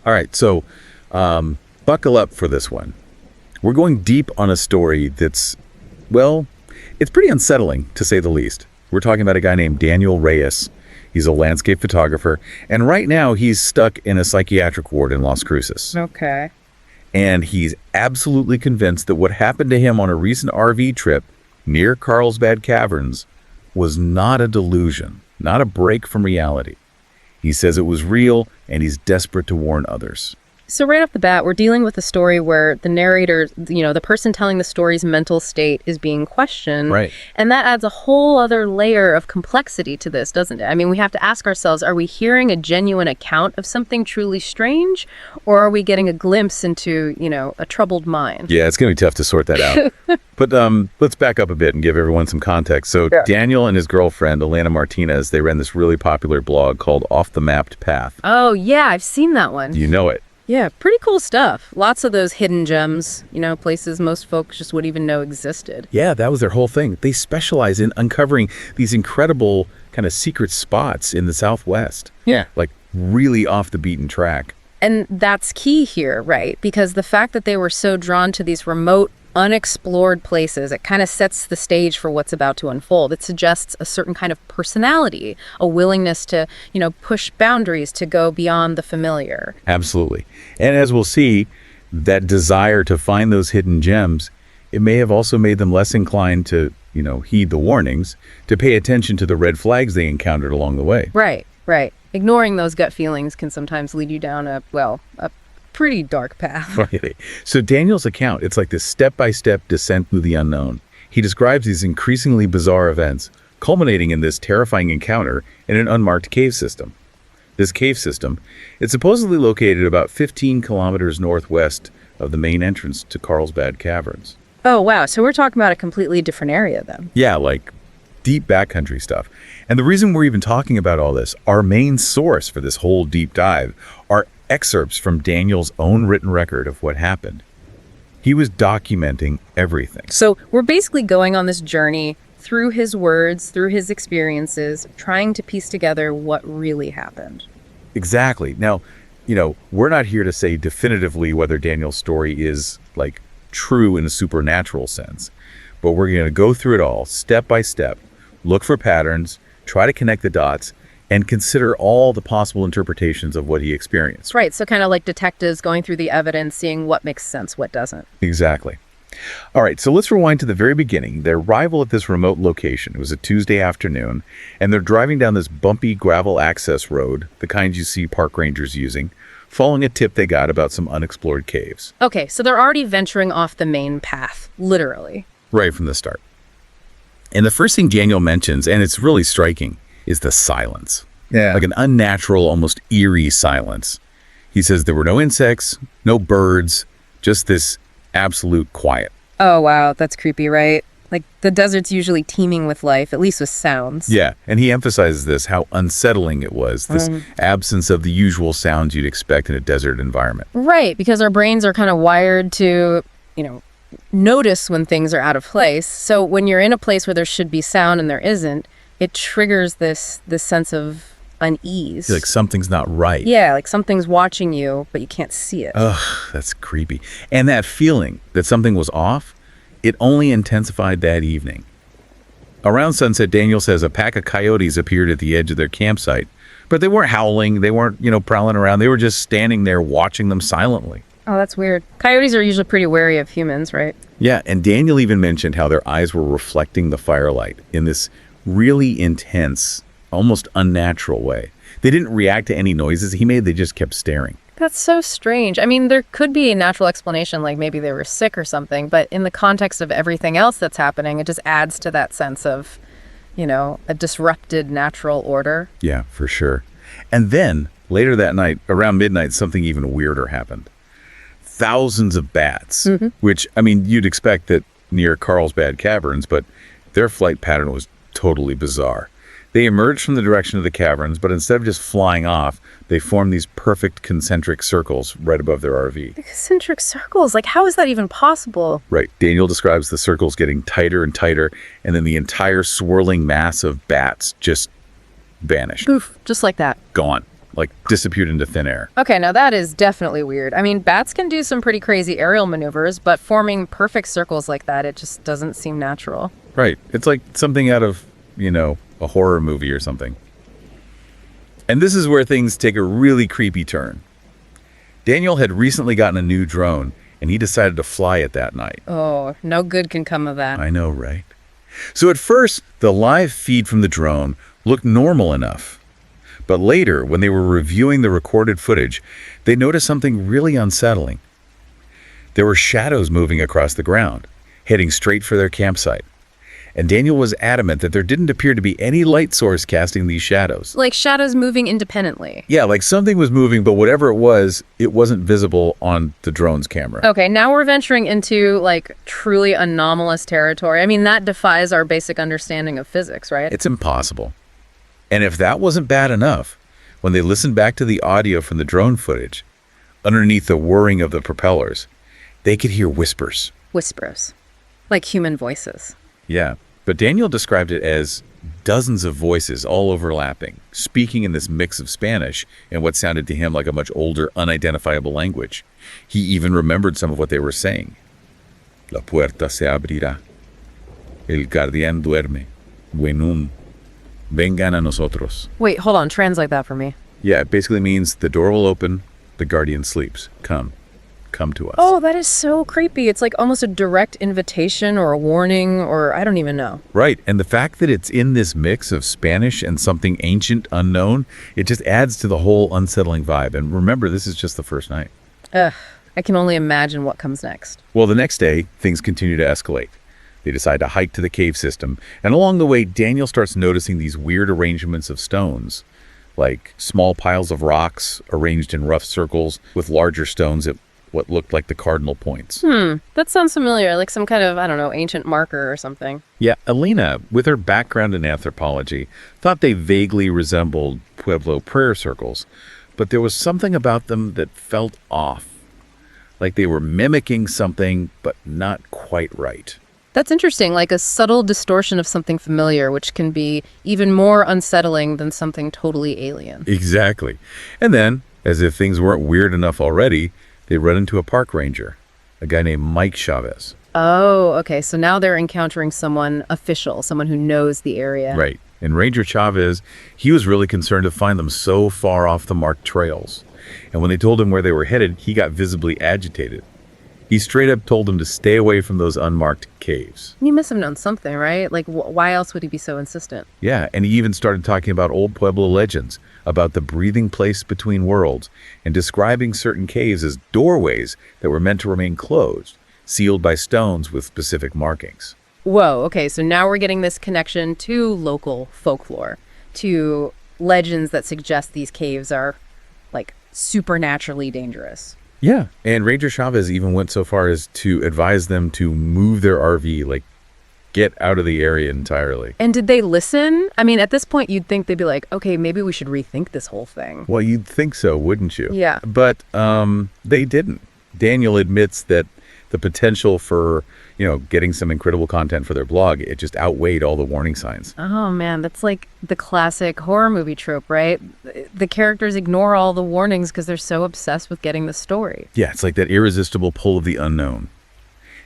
All right, so buckle up for this one. We're going deep on a story that's, well, it's pretty unsettling, to say the least. We're talking about a guy named Daniel Reyes. He's a landscape photographer, and right now he's stuck in a psychiatric ward in Las Cruces. Okay. And he's absolutely convinced that what happened to him on a recent RV trip near Carlsbad Caverns was not a delusion, not a break from reality. He says it was real, and he's desperate to warn others. So right off the bat, we're dealing with a story where the narrator, the person telling the story's mental state is being questioned. Right. And that adds a whole other layer of complexity to this, doesn't it? I mean, we have to ask ourselves, are we hearing a genuine account of something truly strange, or are we getting a glimpse into, a troubled mind? Yeah, it's going to be tough to sort that out. But let's back up a bit and give everyone some context. So yeah. Daniel and his girlfriend, Elena Martinez, they ran this really popular blog called Off the Mapped Path. Oh, yeah, I've seen that one. You know it. Yeah, pretty cool stuff. Lots of those hidden gems, places most folks just wouldn't even know existed. Yeah, that was their whole thing. They specialize in uncovering these incredible kind of secret spots in the Southwest. Yeah. Like really off the beaten track. And that's key here, right? Because the fact that they were so drawn to these remote, unexplored places, it kind of sets the stage for what's about to unfold. It suggests a certain kind of personality, a willingness to, push boundaries, to go beyond the familiar. Absolutely. And as we'll see, that desire to find those hidden gems, it may have also made them less inclined to, heed the warnings, to pay attention to the red flags they encountered along the way. Right. Ignoring those gut feelings can sometimes lead you down a pretty dark path. Right. So Daniel's account, it's like this step-by-step descent through the unknown. He describes these increasingly bizarre events, culminating in this terrifying encounter in an unmarked cave system. This cave system, it's supposedly located about 15 kilometers northwest of the main entrance to Carlsbad Caverns. Oh, wow. So we're talking about a completely different area then. Yeah, like deep backcountry stuff. And the reason we're even talking about all this, our main source for this whole deep dive, are excerpts from Daniel's own written record of what happened. He was documenting everything. So we're basically going on this journey through his words, through his experiences, trying to piece together what really happened. Exactly. Now, we're not here to say definitively whether Daniel's story is, true in a supernatural sense. But we're going to go through it all, step by step, look for patterns, try to connect the dots, and consider all the possible interpretations of what he experienced. Right, so kind of like detectives going through the evidence, seeing what makes sense, what doesn't. Exactly. All right, so let's rewind to the very beginning. Their arrival at this remote location, it was a Tuesday afternoon, and they're driving down this bumpy gravel access road, the kind you see park rangers using, following a tip they got about some unexplored caves. Okay, so they're already venturing off the main path, literally. Right from the start. And the first thing Daniel mentions, and it's really striking, is the silence. Yeah. Like an unnatural, almost eerie silence. He says there were no insects, no birds, just this absolute quiet. Oh, wow, that's creepy, right? Like, the desert's usually teeming with life, at least with sounds. Yeah, and he emphasizes this, how unsettling it was, this absence of the usual sounds you'd expect in a desert environment. Right, because our brains are kind of wired to, notice when things are out of place. So when you're in a place where there should be sound and there isn't, it triggers this sense of unease. Like something's not right. Yeah, like something's watching you, but you can't see it. Ugh, that's creepy. And that feeling that something was off, it only intensified that evening. Around sunset, Daniel says a pack of coyotes appeared at the edge of their campsite, but they weren't howling, they weren't, prowling around, they were just standing there watching them silently. Oh, that's weird. Coyotes are usually pretty wary of humans, right? Yeah, and Daniel even mentioned how their eyes were reflecting the firelight in this really intense, almost unnatural way. They didn't react to any noises he made, they just kept staring. That's so strange. I mean, there could be a natural explanation, like maybe they were sick or something, but in the context of everything else that's happening, it just adds to that sense of, a disrupted natural order. Yeah, for sure. And then, later that night, around midnight, something even weirder happened. Thousands of bats, which, you'd expect that near Carlsbad Caverns, but their flight pattern was totally bizarre. They emerged from the direction of the caverns, but instead of just flying off, they formed these perfect concentric circles right above their RV. Concentric circles? Like, how is that even possible? Right. Daniel describes the circles getting tighter and tighter, and then the entire swirling mass of bats just vanished. Poof, just like that. Gone. like disappeared into thin air. Okay, now that is definitely weird. I mean, bats can do some pretty crazy aerial maneuvers, but forming perfect circles like that, it just doesn't seem natural. Right. It's like something out of, a horror movie or something. And this is where things take a really creepy turn. Daniel had recently gotten a new drone, and he decided to fly it that night. Oh, no good can come of that. I know, right? So at first, the live feed from the drone looked normal enough. But later, when they were reviewing the recorded footage, they noticed something really unsettling. There were shadows moving across the ground, heading straight for their campsite. And Daniel was adamant that there didn't appear to be any light source casting these shadows. Like shadows moving independently. Yeah, like something was moving, but whatever it wasn't visible on the drone's camera. Okay, now we're venturing into, like, truly anomalous territory. I mean, that defies our basic understanding of physics, right? It's impossible. And if that wasn't bad enough, when they listened back to the audio from the drone footage, underneath the whirring of the propellers, they could hear whispers. Whispers. Like human voices. Yeah, but Daniel described it as dozens of voices all overlapping, speaking in this mix of Spanish and what sounded to him like a much older, unidentifiable language. He even remembered some of what they were saying. La puerta se abrirá. El guardián duerme. Venum. Vengan a nosotros. Wait, hold on. Translate that for me. Yeah, it basically means the door will open, the guardian sleeps. Come to us. Oh, that is so creepy. It's like almost a direct invitation or a warning or I don't even know. Right, and the fact that it's in this mix of Spanish and something ancient, unknown, it just adds to the whole unsettling vibe. And remember, this is just the first night. Ugh, I can only imagine what comes next. Well, the next day, things continue to escalate. They decide to hike to the cave system, and along the way, Daniel starts noticing these weird arrangements of stones, like small piles of rocks arranged in rough circles with larger stones at what looked like the cardinal points. That sounds familiar, like some kind of, I don't know, ancient marker or something. Yeah, Elena, with her background in anthropology, thought they vaguely resembled Pueblo prayer circles, but there was something about them that felt off, like they were mimicking something, but not quite right. That's interesting, like a subtle distortion of something familiar, which can be even more unsettling than something totally alien. Exactly. And then, as if things weren't weird enough already, they run into a park ranger, a guy named Mike Chavez. Oh, okay, so now they're encountering someone official, someone who knows the area. Right. And Ranger Chavez, he was really concerned to find them so far off the marked trails. And when they told him where they were headed, he got visibly agitated. He straight up told them to stay away from those unmarked caves. He must have known something, right? Like, why else would he be so insistent? Yeah, and he even started talking about old Pueblo legends, about the breathing place between worlds, and describing certain caves as doorways that were meant to remain closed, sealed by stones with specific markings. Whoa, okay, so now we're getting this connection to local folklore, to legends that suggest these caves are, like, supernaturally dangerous. Yeah, and Ranger Chavez even went so far as to advise them to move their RV, like, get out of the area entirely. And did they listen? I mean, at this point, you'd think they'd be like, okay, maybe we should rethink this whole thing. Well, you'd think so, wouldn't you? Yeah. But they didn't. Daniel admits that the potential for, getting some incredible content for their blog, it just outweighed all the warning signs. Oh, man, that's like the classic horror movie trope, right? The characters ignore all the warnings because they're so obsessed with getting the story. Yeah, it's like that irresistible pull of the unknown.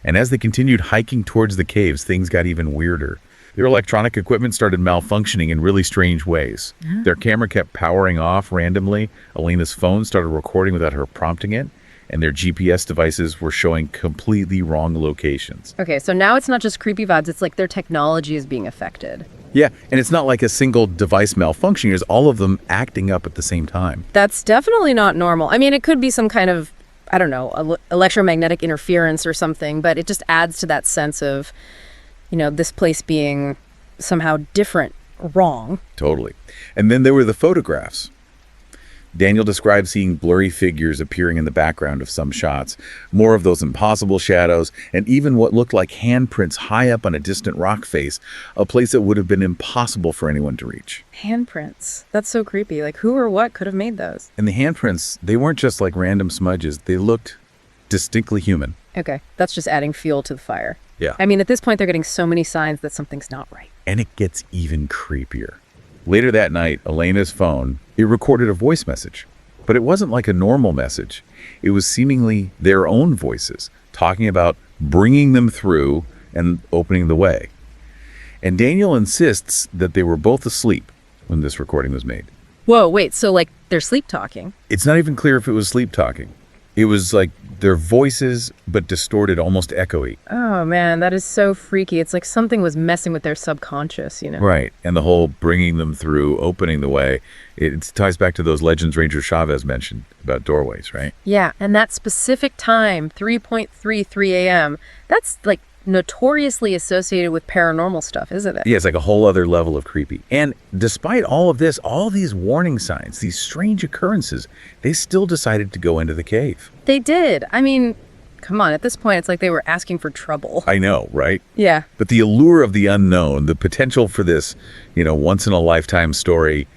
And as they continued hiking towards the caves, things got even weirder. Their electronic equipment started malfunctioning in really strange ways. Their camera kept powering off randomly. Elena's phone started recording without her prompting it. And their GPS devices were showing completely wrong locations. Okay, so now it's not just creepy vibes, it's like their technology is being affected. Yeah, and it's not like a single device malfunctioning. It's all of them acting up at the same time. That's definitely not normal. I mean, it could be some kind of, I don't know, electromagnetic interference or something, but it just adds to that sense of, this place being somehow different, wrong. Totally. And then there were the photographs. Daniel described seeing blurry figures appearing in the background of some shots, more of those impossible shadows, and even what looked like handprints high up on a distant rock face, a place that would have been impossible for anyone to reach. Handprints. That's so creepy. Like, who or what could have made those? And the handprints, they weren't just like random smudges. They looked distinctly human. Okay, that's just adding fuel to the fire. Yeah. I mean, at this point, they're getting so many signs that something's not right. And it gets even creepier. Later that night, Elena's phone, It recorded a voice message, but it wasn't like a normal message. It was seemingly their own voices, talking about bringing them through and opening the way. And Daniel insists that they were both asleep when this recording was made. Whoa, wait, so like they're sleep talking? It's not even clear if it was sleep talking. It was like their voices, but distorted, almost echoey. Oh man, that is so freaky. It's like something was messing with their subconscious, you know? Right. And the whole bringing them through, opening the way, it ties back to those legends Ranger Chavez mentioned about doorways, right? Yeah, and that specific time, 3:33 a.m., that's like notoriously associated with paranormal stuff, isn't it? Yeah, it's like a whole other level of creepy. And despite all of this, all these warning signs, these strange occurrences, they still decided to go into the cave. They did. I mean, come on, at this point, it's like they were asking for trouble. I know, right? Yeah. But the allure of the unknown, the potential for this, once-in-a-lifetime story,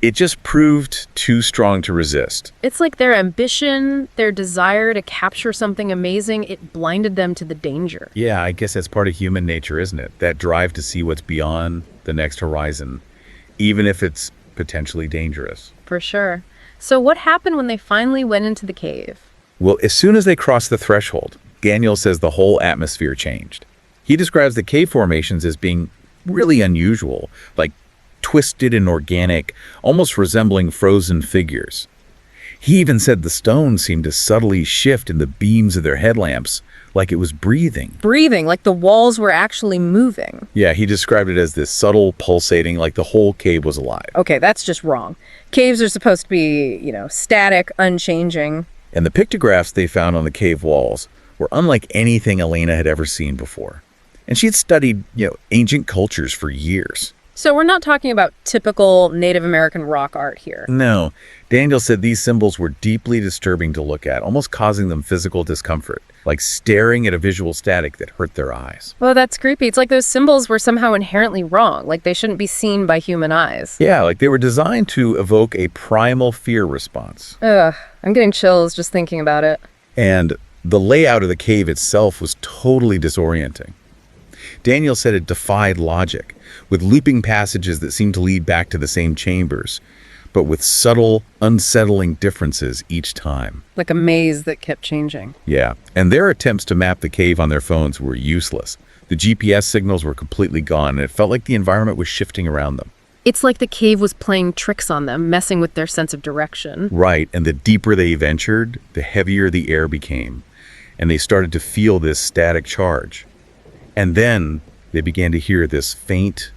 it just proved too strong to resist. It's like their ambition, their desire to capture something amazing, it blinded them to the danger. Yeah, I guess that's part of human nature, isn't it? That drive to see what's beyond the next horizon, even if it's potentially dangerous. For sure. So what happened when they finally went into the cave? Well, as soon as they crossed the threshold, Daniel says the whole atmosphere changed. He describes the cave formations as being really unusual, like twisted and organic, almost resembling frozen figures. He even said the stones seemed to subtly shift in the beams of their headlamps, like it was breathing. Breathing, like the walls were actually moving. Yeah, he described it as this subtle pulsating, like the whole cave was alive. Okay, that's just wrong. Caves are supposed to be, static, unchanging. And the pictographs they found on the cave walls were unlike anything Elena had ever seen before. And she had studied, ancient cultures for years. So we're not talking about typical Native American rock art here. No. Daniel said these symbols were deeply disturbing to look at, almost causing them physical discomfort, like staring at a visual static that hurt their eyes. Well, that's creepy. It's like those symbols were somehow inherently wrong, like they shouldn't be seen by human eyes. Yeah, like they were designed to evoke a primal fear response. Ugh, I'm getting chills just thinking about it. And the layout of the cave itself was totally disorienting. Daniel said it defied logic, with looping passages that seemed to lead back to the same chambers, but with subtle, unsettling differences each time. Like a maze that kept changing. Yeah, and their attempts to map the cave on their phones were useless. The GPS signals were completely gone, and it felt like the environment was shifting around them. It's like the cave was playing tricks on them, messing with their sense of direction. Right, and the deeper they ventured, the heavier the air became, and they started to feel this static charge. And then they began to hear this faint,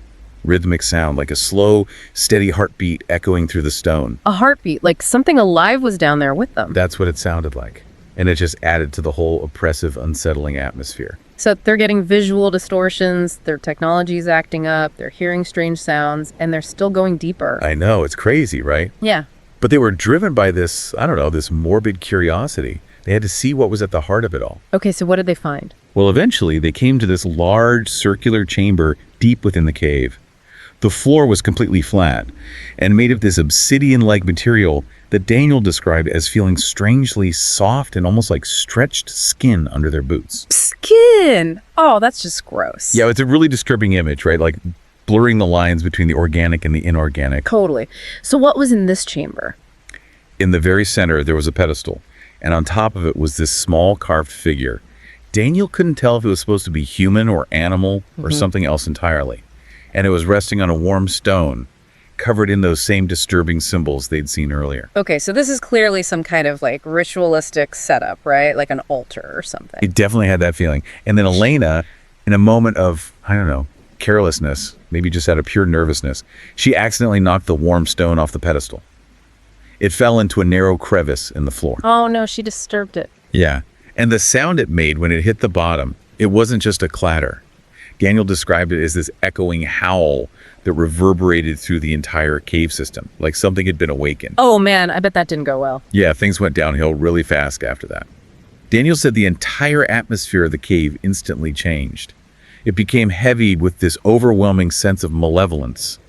rhythmic sound, like a slow, steady heartbeat echoing through the stone. A heartbeat, like something alive was down there with them. That's what it sounded like. And it just added to the whole oppressive, unsettling atmosphere. So they're getting visual distortions, their technology's acting up, they're hearing strange sounds, and they're still going deeper. I know, it's crazy, right? Yeah. But they were driven by this, this morbid curiosity. They had to see what was at the heart of it all. Okay, so what did they find? Well, eventually, they came to this large circular chamber deep within the cave. The floor was completely flat and made of this obsidian-like material that Daniel described as feeling strangely soft and almost like stretched skin under their boots. Skin! Oh, that's just gross. Yeah, it's a really disturbing image, right? Like blurring the lines between the organic and the inorganic. Totally. So what was in this chamber? In the very center, there was a pedestal, and on top of it was this small carved figure. Daniel couldn't tell if it was supposed to be human or animal or something else entirely. And it was resting on a warm stone, covered in those same disturbing symbols they'd seen earlier. Okay, so this is clearly some kind of like ritualistic setup, right? Like an altar or something. It definitely had that feeling. And then Elena, in a moment of, carelessness, maybe just out of pure nervousness, she accidentally knocked the warm stone off the pedestal. It fell into a narrow crevice in the floor. Oh no, she disturbed it. Yeah. And the sound it made when it hit the bottom, it wasn't just a clatter. Daniel described it as this echoing howl that reverberated through the entire cave system, like something had been awakened. Oh man, I bet that didn't go well. Yeah, things went downhill really fast after that. Daniel said the entire atmosphere of the cave instantly changed. It became heavy with this overwhelming sense of malevolence,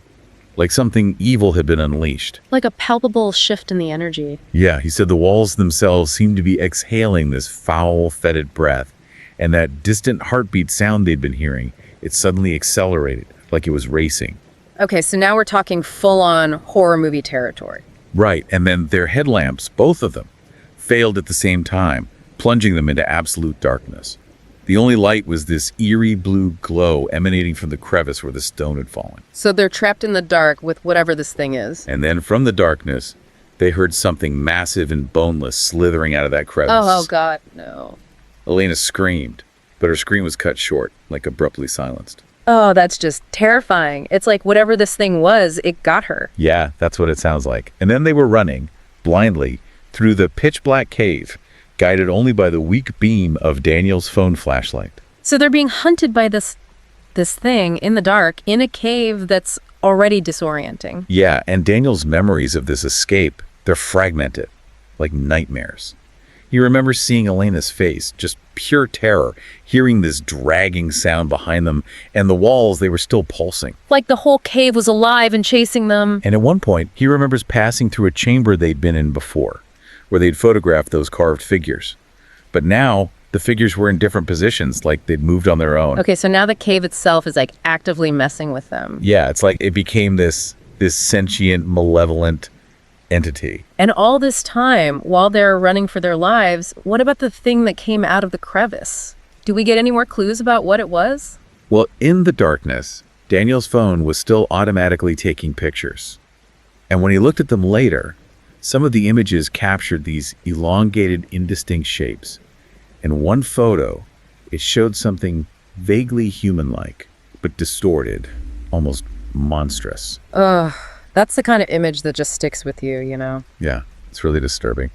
like something evil had been unleashed. Like a palpable shift in the energy. Yeah, he said the walls themselves seemed to be exhaling this foul, fetid breath, and that distant heartbeat sound they'd been hearing, it suddenly accelerated, like it was racing. Okay, so now we're talking full-on horror movie territory. Right, and then their headlamps, both of them, failed at the same time, plunging them into absolute darkness. The only light was this eerie blue glow emanating from the crevice where the stone had fallen. So they're trapped in the dark with whatever this thing is. And then from the darkness, they heard something massive and boneless slithering out of that crevice. Oh, God, no. Elena screamed, but her scream was cut short, like abruptly silenced. Oh, that's just terrifying. It's like whatever this thing was, it got her. Yeah, that's what it sounds like. And then they were running, blindly, through the pitch-black cave, guided only by the weak beam of Daniel's phone flashlight. So they're being hunted by this thing in the dark in a cave that's already disorienting. Yeah, and Daniel's memories of this escape, they're fragmented, like nightmares. He remembers seeing Elena's face, just pure terror, hearing this dragging sound behind them, and the walls, they were still pulsing. Like the whole cave was alive and chasing them. And at one point, he remembers passing through a chamber they'd been in before, where they'd photographed those carved figures. But now, the figures were in different positions, like they'd moved on their own. Okay, so now the cave itself is like actively messing with them. Yeah, it's like it became this sentient, malevolent entity. And all this time, while they're running for their lives, what about the thing that came out of the crevice? Do we get any more clues about what it was? Well, in the darkness, Daniel's phone was still automatically taking pictures. And when he looked at them later, some of the images captured these elongated, indistinct shapes. In one photo, it showed something vaguely human-like, but distorted, almost monstrous. Ugh, that's the kind of image that just sticks with you, you know? Yeah, it's really disturbing.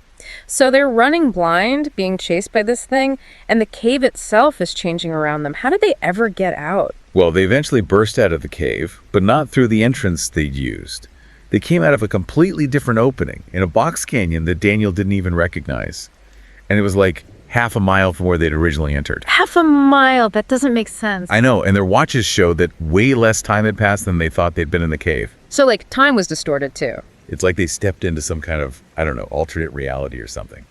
So they're running blind, being chased by this thing, and the cave itself is changing around them. How did they ever get out? Well, they eventually burst out of the cave, but not through the entrance they'd used. They came out of a completely different opening in a box canyon that Daniel didn't even recognize. And it was like half a mile from where they'd originally entered. Half a mile? That doesn't make sense. I know, and their watches showed that way less time had passed than they thought they'd been in the cave. So, like, time was distorted, too. It's like they stepped into some kind of, I don't know, alternate reality or something.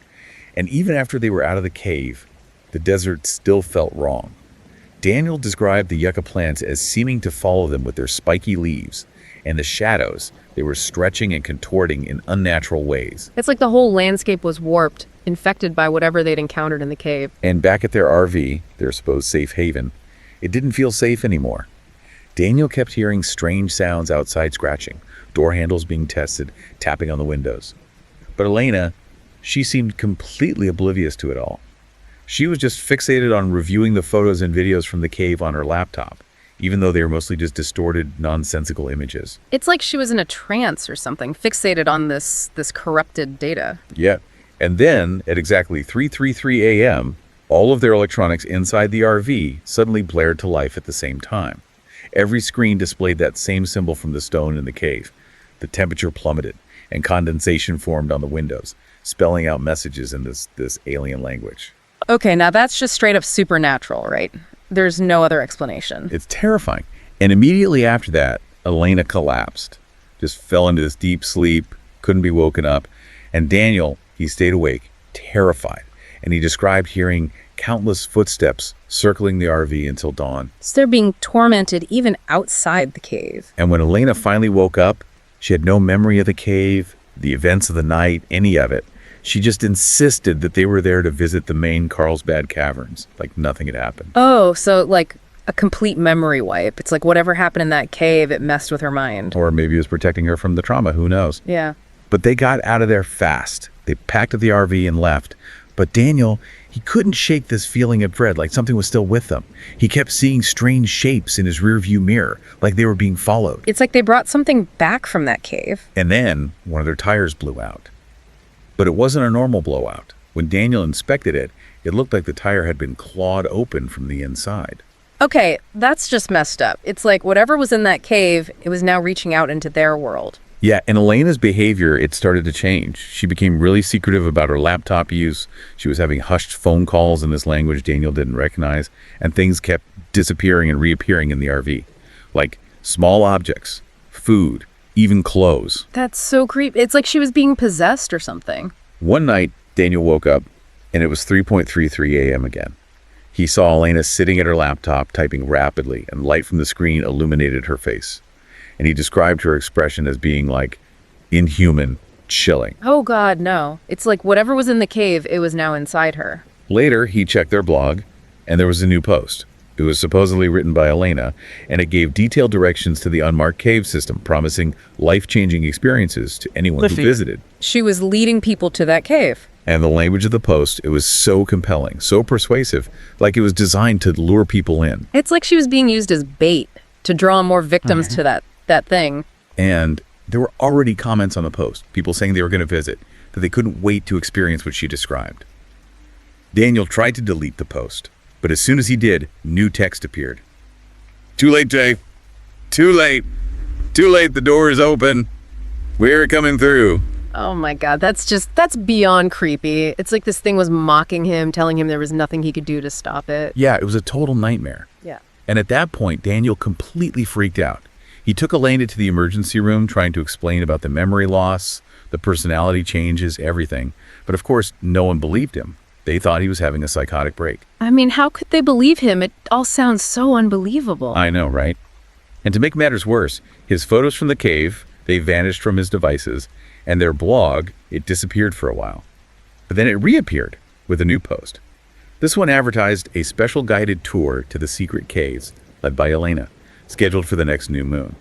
And even after they were out of the cave, the desert still felt wrong. Daniel described the yucca plants as seeming to follow them with their spiky leaves, and the shadows, they were stretching and contorting in unnatural ways. It's like the whole landscape was warped, infected by whatever they'd encountered in the cave. And back at their RV, their supposed safe haven, it didn't feel safe anymore. Daniel kept hearing strange sounds outside scratching, door handles being tested, tapping on the windows. But Elena, she seemed completely oblivious to it all. She was just fixated on reviewing the photos and videos from the cave on her laptop, even though they were mostly just distorted, nonsensical images. It's like she was in a trance or something, fixated on this corrupted data. Yeah. And then, at exactly 3:33 a.m., all of their electronics inside the RV suddenly blared to life at the same time. Every screen displayed that same symbol from the stone in the cave. The temperature plummeted, and condensation formed on the windows, spelling out messages in this alien language. Okay, now that's just straight up supernatural, right? There's no other explanation. It's terrifying. And immediately after that, Elena collapsed, just fell into this deep sleep, couldn't be woken up. And Daniel, he stayed awake, terrified. And he described hearing countless footsteps circling the RV until dawn. So they're being tormented even outside the cave. And when Elena finally woke up, she had no memory of the cave, the events of the night, any of it. She just insisted that they were there to visit the main Carlsbad Caverns, like nothing had happened. Oh, so like a complete memory wipe. It's like whatever happened in that cave, it messed with her mind. Or maybe it was protecting her from the trauma, who knows? Yeah. But they got out of there fast. They packed up the RV and left. But Daniel, he couldn't shake this feeling of dread, like something was still with them. He kept seeing strange shapes in his rearview mirror, like they were being followed. It's like they brought something back from that cave. And then one of their tires blew out. But it wasn't a normal blowout. When Daniel inspected it, it looked like the tire had been clawed open from the inside. Okay, that's just messed up. It's like whatever was in that cave, it was now reaching out into their world. Yeah, and Elena's behavior, it started to change. She became really secretive about her laptop use. She was having hushed phone calls in this language Daniel didn't recognize, and things kept disappearing and reappearing in the RV. Like small objects, food, even clothes. That's so creepy. It's like she was being possessed or something. One night, Daniel woke up, and it was 3:33 a.m. again. He saw Elena sitting at her laptop, typing rapidly, and light from the screen illuminated her face. And he described her expression as being like inhuman, chilling. Oh God, no. It's like whatever was in the cave, it was now inside her. Later, he checked their blog, and there was a new post. It was supposedly written by Elena, and it gave detailed directions to the unmarked cave system, promising life-changing experiences to anyone who visited. She was leading people to that cave. And the language of the post, it was so compelling, so persuasive, like it was designed to lure people in. It's like she was being used as bait to draw more victims to that thing. And there were already comments on the post, people saying they were going to visit, that they couldn't wait to experience what she described. Daniel tried to delete the post, but as soon as he did, new text appeared. Too late, Jay. Too late. Too late, the door is open. We're coming through. Oh my God, that's beyond creepy. It's like this thing was mocking him, telling him there was nothing he could do to stop it. Yeah, it was a total nightmare. Yeah. And at that point, Daniel completely freaked out. He took Elena to the emergency room, trying to explain about the memory loss, the personality changes, everything. But of course, no one believed him. They thought he was having a psychotic break. I mean, how could they believe him? It all sounds so unbelievable. I know, right? And to make matters worse, his photos from the cave, they vanished from his devices, and their blog, it disappeared for a while. But then it reappeared with a new post. This one advertised a special guided tour to the secret caves, led by Elena, scheduled for the next new moon.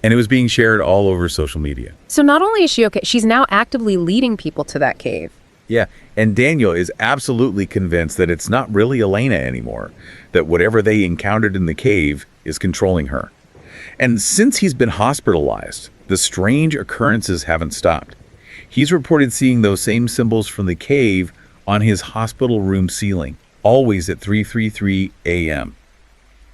And it was being shared all over social media. So not only is she okay, she's now actively leading people to that cave. Yeah, and Daniel is absolutely convinced that it's not really Elena anymore, that whatever they encountered in the cave is controlling her. And since he's been hospitalized, the strange occurrences haven't stopped. He's reported seeing those same symbols from the cave on his hospital room ceiling, always at 3:33 a.m.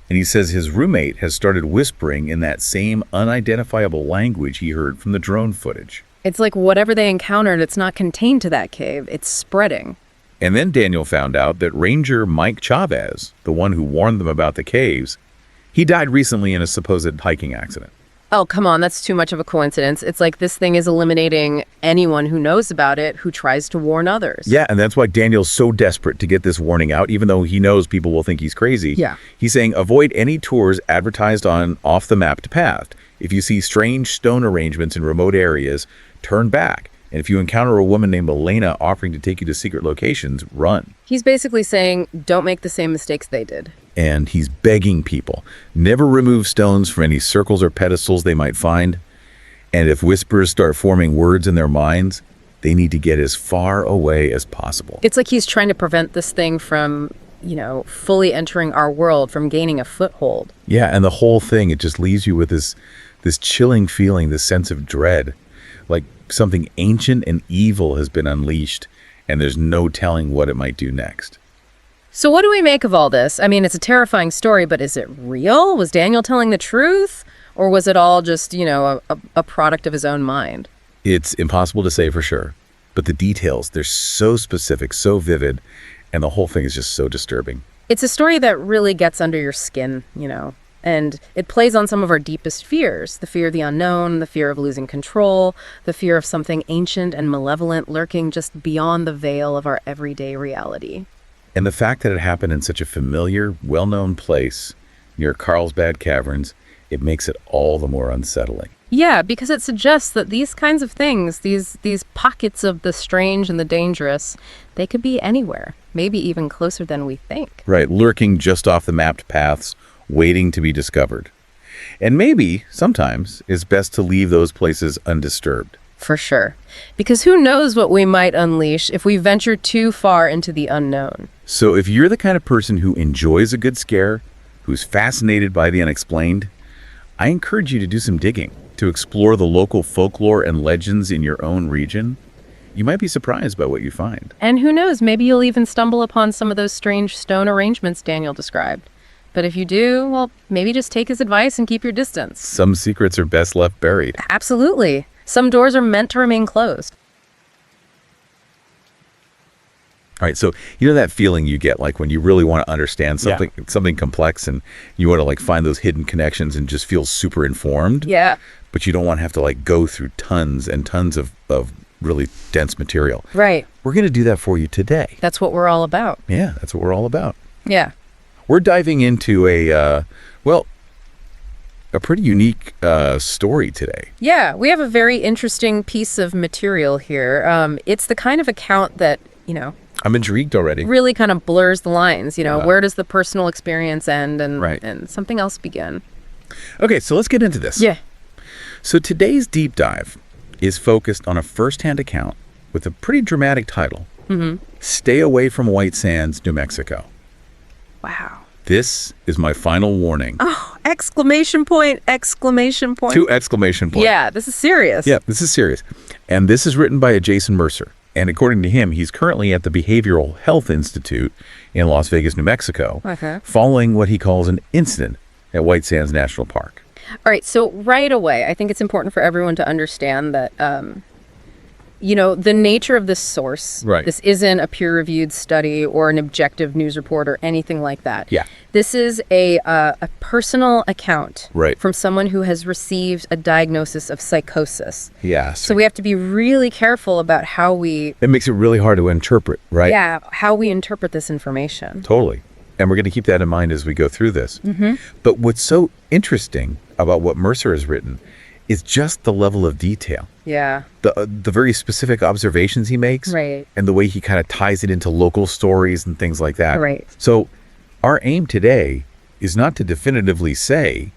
And he says his roommate has started whispering in that same unidentifiable language he heard from the drone footage. It's like whatever they encountered, it's not contained to that cave. It's spreading. And then Daniel found out that Ranger Mike Chavez, the one who warned them about the caves, he died recently in a supposed hiking accident. Oh, come on, that's too much of a coincidence. It's like this thing is eliminating anyone who knows about it who tries to warn others. Yeah, and that's why Daniel's so desperate to get this warning out, even though he knows people will think he's crazy. Yeah. He's saying avoid any tours advertised on off-the-mapped path. If you see strange stone arrangements in remote areas, turn back. And if you encounter a woman named Elena offering to take you to secret locations, run. He's basically saying, don't make the same mistakes they did. And he's begging people, never remove stones from any circles or pedestals they might find. And if whispers start forming words in their minds, they need to get as far away as possible. It's like he's trying to prevent this thing from, fully entering our world, from gaining a foothold. Yeah, and the whole thing, it just leaves you with this chilling feeling, this sense of dread, like something ancient and evil has been unleashed, and there's no telling what it might do next. So what do we make of all this? I mean, it's a terrifying story, but is it real? Was Daniel telling the truth? Or was it all just, a product of his own mind? It's impossible to say for sure, but the details, they're so specific, so vivid, and the whole thing is just so disturbing. It's a story that really gets under your skin, and it plays on some of our deepest fears, the fear of the unknown, the fear of losing control, the fear of something ancient and malevolent lurking just beyond the veil of our everyday reality. And the fact that it happened in such a familiar, well-known place near Carlsbad Caverns, it makes it all the more unsettling. Yeah, because it suggests that these kinds of things, these pockets of the strange and the dangerous, they could be anywhere, maybe even closer than we think. Right, lurking just off the mapped paths, waiting to be discovered. And maybe, sometimes, it's best to leave those places undisturbed. For sure. Because who knows what we might unleash if we venture too far into the unknown. So if you're the kind of person who enjoys a good scare, who's fascinated by the unexplained, I encourage you to do some digging, to explore the local folklore and legends in your own region. You might be surprised by what you find. And who knows, maybe you'll even stumble upon some of those strange stone arrangements Daniel described. But if you do, well, maybe just take his advice and keep your distance. Some secrets are best left buried. Absolutely. Some doors are meant to remain closed. All right, so you know that feeling you get like when you really want to understand something complex and you want to find those hidden connections and just feel super informed? Yeah. But you don't want to have to go through tons and tons of really dense material. Right. We're going to do that for you today. That's what we're all about. Yeah, that's what we're all about. Yeah. We're diving into a pretty unique story today. Yeah, we have a very interesting piece of material here. It's the kind of account that, I'm intrigued already. really kind of blurs the lines. Yeah. Where does the personal experience end and, Right. and something else begin? Okay, so let's get into this. Yeah. So today's deep dive is focused on a first-hand account with a pretty dramatic title. Stay away from White Sands, New Mexico. Wow. This is my final warning. Oh, exclamation point, exclamation point. 2 exclamation points. Yeah, this is serious. Yeah, this is serious. And this is written by a Jason Mercer. And according to him, he's currently at the Behavioral Health Institute in Las Vegas, New Mexico, Okay. following what he calls an incident at White Sands National Park. All right, so right away, I think it's important for everyone to understand that, the nature of this source. Right. This isn't a peer-reviewed study or an objective news report or anything like that. Yeah. This is a personal account Right. from someone who has received a diagnosis of psychosis. Yeah. So we have to be really careful about how we, it makes it really hard to interpret, right? how we interpret this information. Totally. And we're going to keep that in mind as we go through this. But what's so interesting about what Mercer has written is just the level of detail. Yeah. The very specific observations he makes. Right. And the way he kind of ties it into local stories and things like that. Right. So our aim today is not to definitively say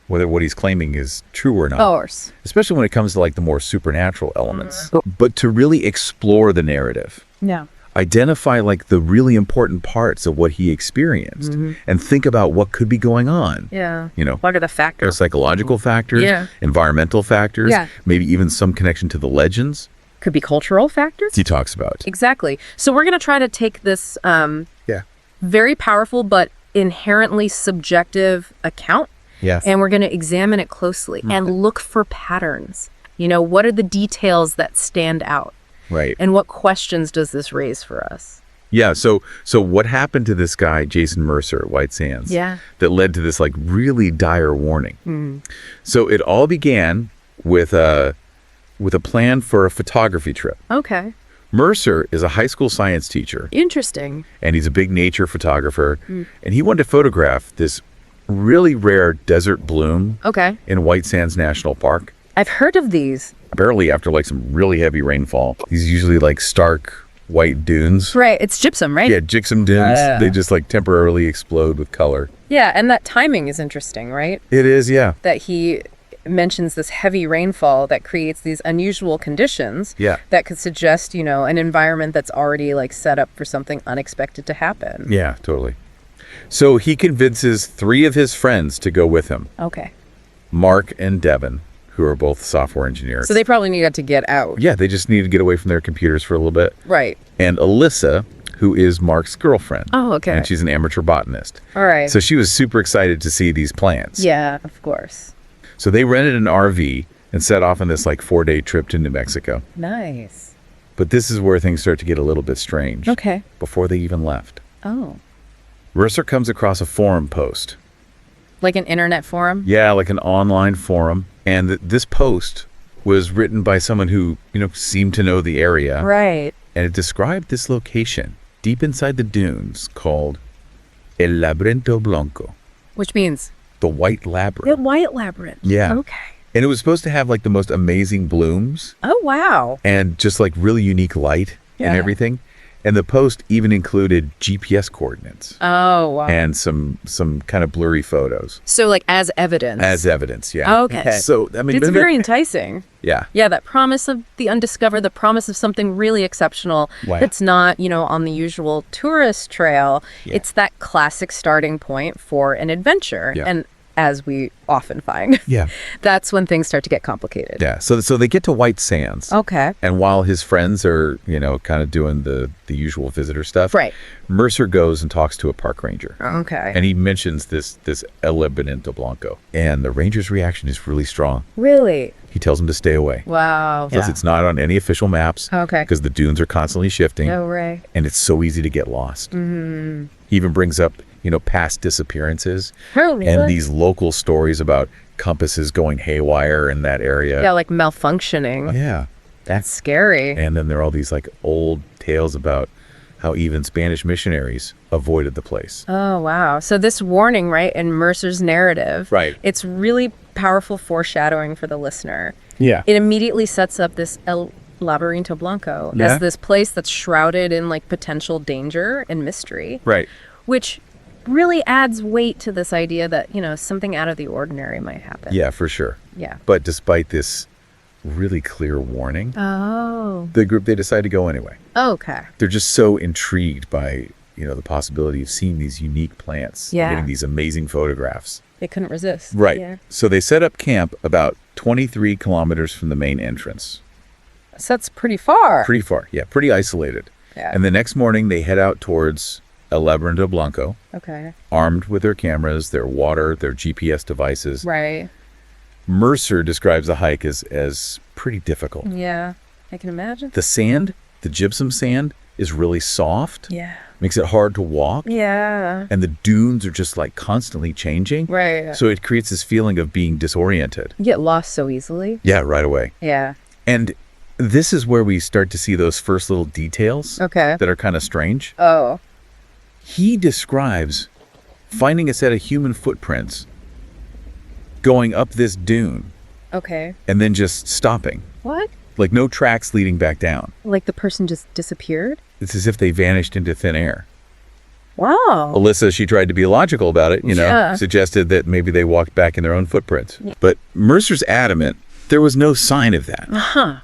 whether what he's claiming is true or not. Of course. Especially when it comes to like the more supernatural elements. But to really explore the narrative. Yeah. Identify like the really important parts of what he experienced and think about what could be going on. Yeah. What are the factors? psychological factors, Yeah. environmental factors, Yeah. maybe even some connection to the legends Could be cultural factors. he talks about. Exactly. So we're going to try to take this Yeah. very powerful but inherently subjective account, Yes. and we're going to examine it closely and look for patterns. What are the details that stand out? Right. And what questions does this raise for us? Yeah. So what happened to this guy, Jason Mercer at White Sands? Yeah. That led to this like really dire warning. So it all began with a plan for a photography trip. Okay. Mercer is a high school science teacher, Interesting. and he's a big nature photographer, and he wanted to photograph this really rare desert bloom Okay. in White Sands National Park. I've heard of these. Barely after like some really heavy rainfall. These usually like stark white dunes. Right. It's gypsum, right? Yeah, gypsum dunes. They just like temporarily explode with color. Yeah. And that timing is interesting, right? It is, yeah. That he mentions this heavy rainfall that creates these unusual conditions Yeah. that could suggest, an environment that's already like set up for something unexpected to happen. Yeah, totally. So he convinces 3 of his friends to go with him, Okay. Mark and Devin, who are both software engineers. So they probably needed to get out. Yeah, they just need to get away from their computers for a little bit. Right. And Alyssa, who is Mark's girlfriend. Oh, okay. And she's an amateur botanist. All right. So she was super excited to see these plants. Yeah, of course. So they rented an RV and set off on this like 4-day trip to New Mexico. Nice. But this is where things start to get a little bit strange. Okay. Before they even left. Oh. Mercer comes across a forum post. Like an internet forum? Yeah, like an online forum. And this post was written by someone who, seemed to know the area. Right. And it described this location deep inside the dunes called El Laberinto Blanco, Which means the White Labyrinth. the White Labyrinth. Yeah. Okay. And it was supposed to have like the most amazing blooms Oh, wow. and just like really unique light and Yeah. everything. And the post even included GPS coordinates Oh, wow. and some kind of blurry photos So like as evidence. as evidence. Yeah. Okay. So, I mean, It's very enticing. yeah. Yeah, that promise of the undiscovered, the promise of something really exceptional Wow. that's not, on the usual tourist trail. Yeah. It's that classic starting point for an adventure. Yeah. And as we often find, Yeah. that's when things start to get complicated. Yeah. So they get to White Sands. Okay. And while his friends are, kind of doing the usual visitor stuff, Right. Mercer goes and talks to a park ranger. Okay. And he mentions this El Laberinto Blanco. And the ranger's reaction is really strong. Really? He tells him to stay away. Wow. Says it's not on any official maps. Okay. Because the dunes are constantly shifting. No way. And it's so easy to get lost. Mm-hmm. He even brings up, past disappearances. Oh, really? And these local stories about compasses going haywire in that area. Yeah, like malfunctioning. Yeah. That's scary. And then there are all these like old tales about how even Spanish missionaries avoided the place. Oh, wow. So this warning, right, in Mercer's narrative, Right. it's really powerful foreshadowing for the listener. Yeah. It immediately sets up this El Laberinto Blanco Yeah. as this place that's shrouded in like potential danger and mystery, Right. which really adds weight to this idea that, something out of the ordinary might happen. Yeah, for sure. Yeah. But despite this really clear warning, Oh. the group, they decide to go anyway. Okay. They're just so intrigued by, the possibility of seeing these unique plants, Yeah. getting these amazing photographs. They couldn't resist. Right. Yeah. So they set up camp about 23 kilometers from the main entrance. So that's pretty far. Pretty far. Yeah, pretty isolated. Yeah. And the next morning, they head out towards El Laberinto Blanco, Okay. armed with their cameras, their water, their GPS devices. Right. Mercer describes the hike as pretty difficult. Yeah. I can imagine. The sand, the gypsum sand, is really soft. Yeah. Makes it hard to walk. Yeah. And the dunes are just like constantly changing. Right. So it creates this feeling of being disoriented. You get lost so easily. Yeah, right away. Yeah. And this is where we start to see those first little details Okay. that are kind of strange. Oh. He describes finding a set of human footprints going up this dune Okay. and then just stopping. What? Like no tracks leading back down. Like the person just disappeared? It's as if they vanished into thin air. Wow. Alyssa, she tried to be logical about it, Yeah. suggested that maybe they walked back in their own footprints. But Mercer's adamant there was no sign of that. Uh-huh.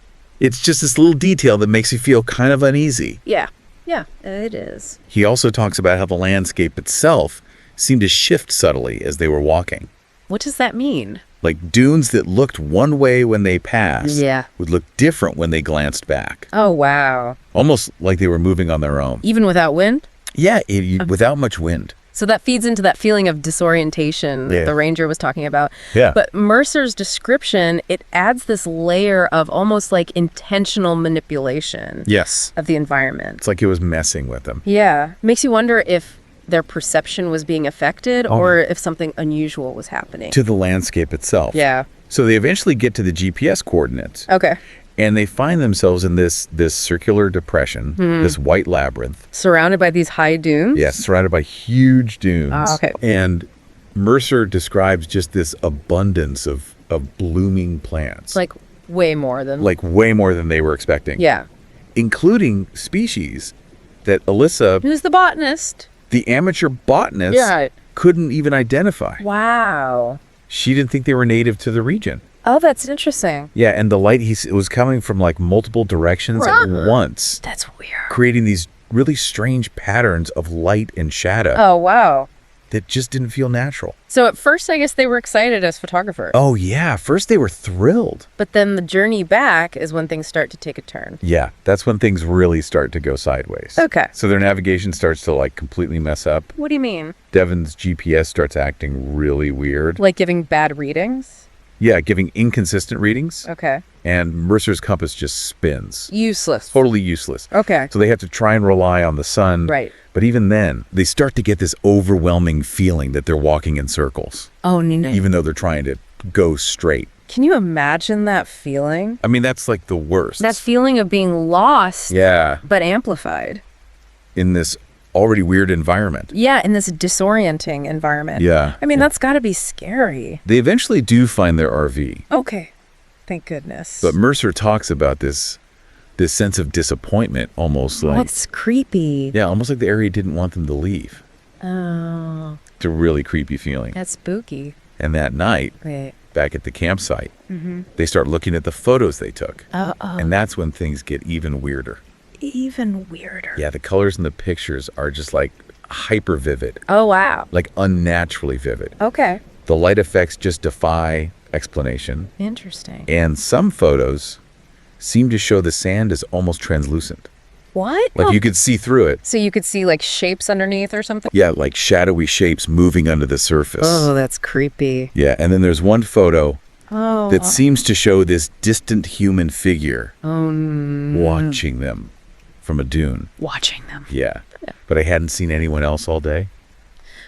It's just this little detail that makes you feel kind of uneasy. Yeah. Yeah, it is. He also talks about how the landscape itself seemed to shift subtly as they were walking. What does that mean? Like dunes that looked one way when they passed Yeah. would look different when they glanced back. Oh, wow. Almost like they were moving on their own. Even without wind? Yeah, without much wind. So that feeds into that feeling of disorientation Yeah. the ranger was talking about. Yeah. But Mercer's description, it adds this layer of almost like intentional manipulation Yes. of the environment. It's like it was messing with them. Yeah. Makes you wonder if their perception was being affected or if something unusual was happening. To the landscape itself. Yeah. So they eventually get to the GPS coordinates. Okay. And they find themselves in this circular depression, this white labyrinth. Surrounded by these high dunes? Yes, surrounded by huge dunes. Ah, okay. And Mercer describes just this abundance of blooming plants. Like way more than... Like way more than they were expecting. Yeah. Including species that Alyssa, Who's the botanist? the amateur botanist, Yeah. couldn't even identify. Wow. She didn't think they were native to the region. Oh, that's interesting. Yeah, and the light, it was coming from like multiple directions at once, That's weird. creating these really strange patterns of light and shadow Oh, wow. that just didn't feel natural. So at first, I guess they were excited as photographers. Oh, yeah. First, they were thrilled. But then the journey back is when things start to take a turn. Yeah, that's when things really start to go sideways. Okay. So their navigation starts to like completely mess up. What do you mean? Devon's GPS starts acting really weird. Like giving bad readings? Yeah, giving inconsistent readings. Okay. And Mercer's compass just spins. Useless. Totally useless. Okay. So they have to try and rely on the sun. Right. But even then, they start to get this overwhelming feeling that they're walking in circles, Oh, no. even though they're trying to go straight. Can you imagine that feeling? I mean, that's like the worst. That feeling of being lost, Yeah, but amplified. in this already weird environment. Yeah, in this disorienting environment. Yeah. I mean, that's got to be scary. They eventually do find their RV, Okay. Thank goodness. but Mercer talks about this sense of disappointment, almost like, That's creepy. yeah, almost like the area didn't want them to leave. Oh, It's a really creepy feeling. that's spooky. And that night, Wait. back at the campsite, they start looking at the photos they took. Uh-oh. And that's when things get even weirder. Even weirder. Yeah, the colors in the pictures are just like hyper vivid, Oh, wow. like unnaturally vivid. Okay. The light effects just defy explanation. Interesting. And some photos seem to show the sand is almost translucent. What? Like you could see through it. So you could see like shapes underneath or something? Yeah, like shadowy shapes moving under the surface. Oh, that's creepy. Yeah, and then there's one photo Oh. that seems to show this distant human figure Oh, watching them from a dune. watching them. Yeah. But I hadn't seen anyone else all day.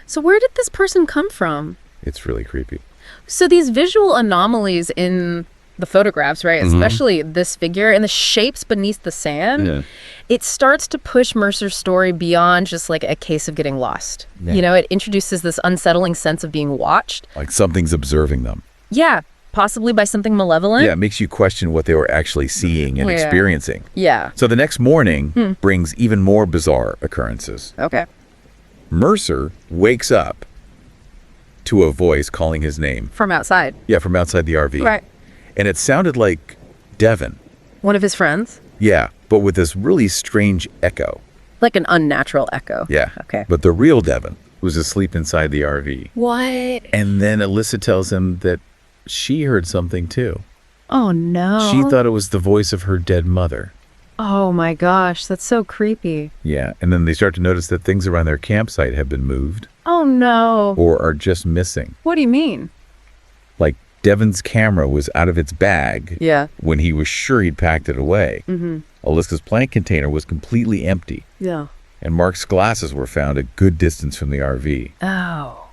So where did this person come from? It's really creepy. So these visual anomalies in the photographs, right? Especially this figure and the shapes beneath the sand, Yeah. it starts to push Mercer's story beyond just like a case of getting lost. Yeah. You know, it introduces this unsettling sense of being watched. Like something's observing them. Yeah, possibly by something malevolent. Yeah, it makes you question what they were actually seeing and Yeah. experiencing. Yeah. So the next morning brings even more bizarre occurrences. Okay. Mercer wakes up to a voice calling his name. From outside. Yeah, from outside the RV. Right. And it sounded like Devin. One of his friends. Yeah, but with this really strange echo. Like an unnatural echo. Yeah. Okay. But the real Devin was asleep inside the RV. What? And then Alyssa tells him that she heard something too. Oh, no. She thought it was the voice of her dead mother. Oh, my gosh. That's so creepy. Yeah, and then they start to notice that things around their campsite have been moved Oh, no. or are just missing. What do you mean? Like Devin's camera was out of its bag Yeah. when he was sure he'd packed it away. Alyssa's plant container was completely empty, Yeah. and Mark's glasses were found a good distance from the RV. Oh.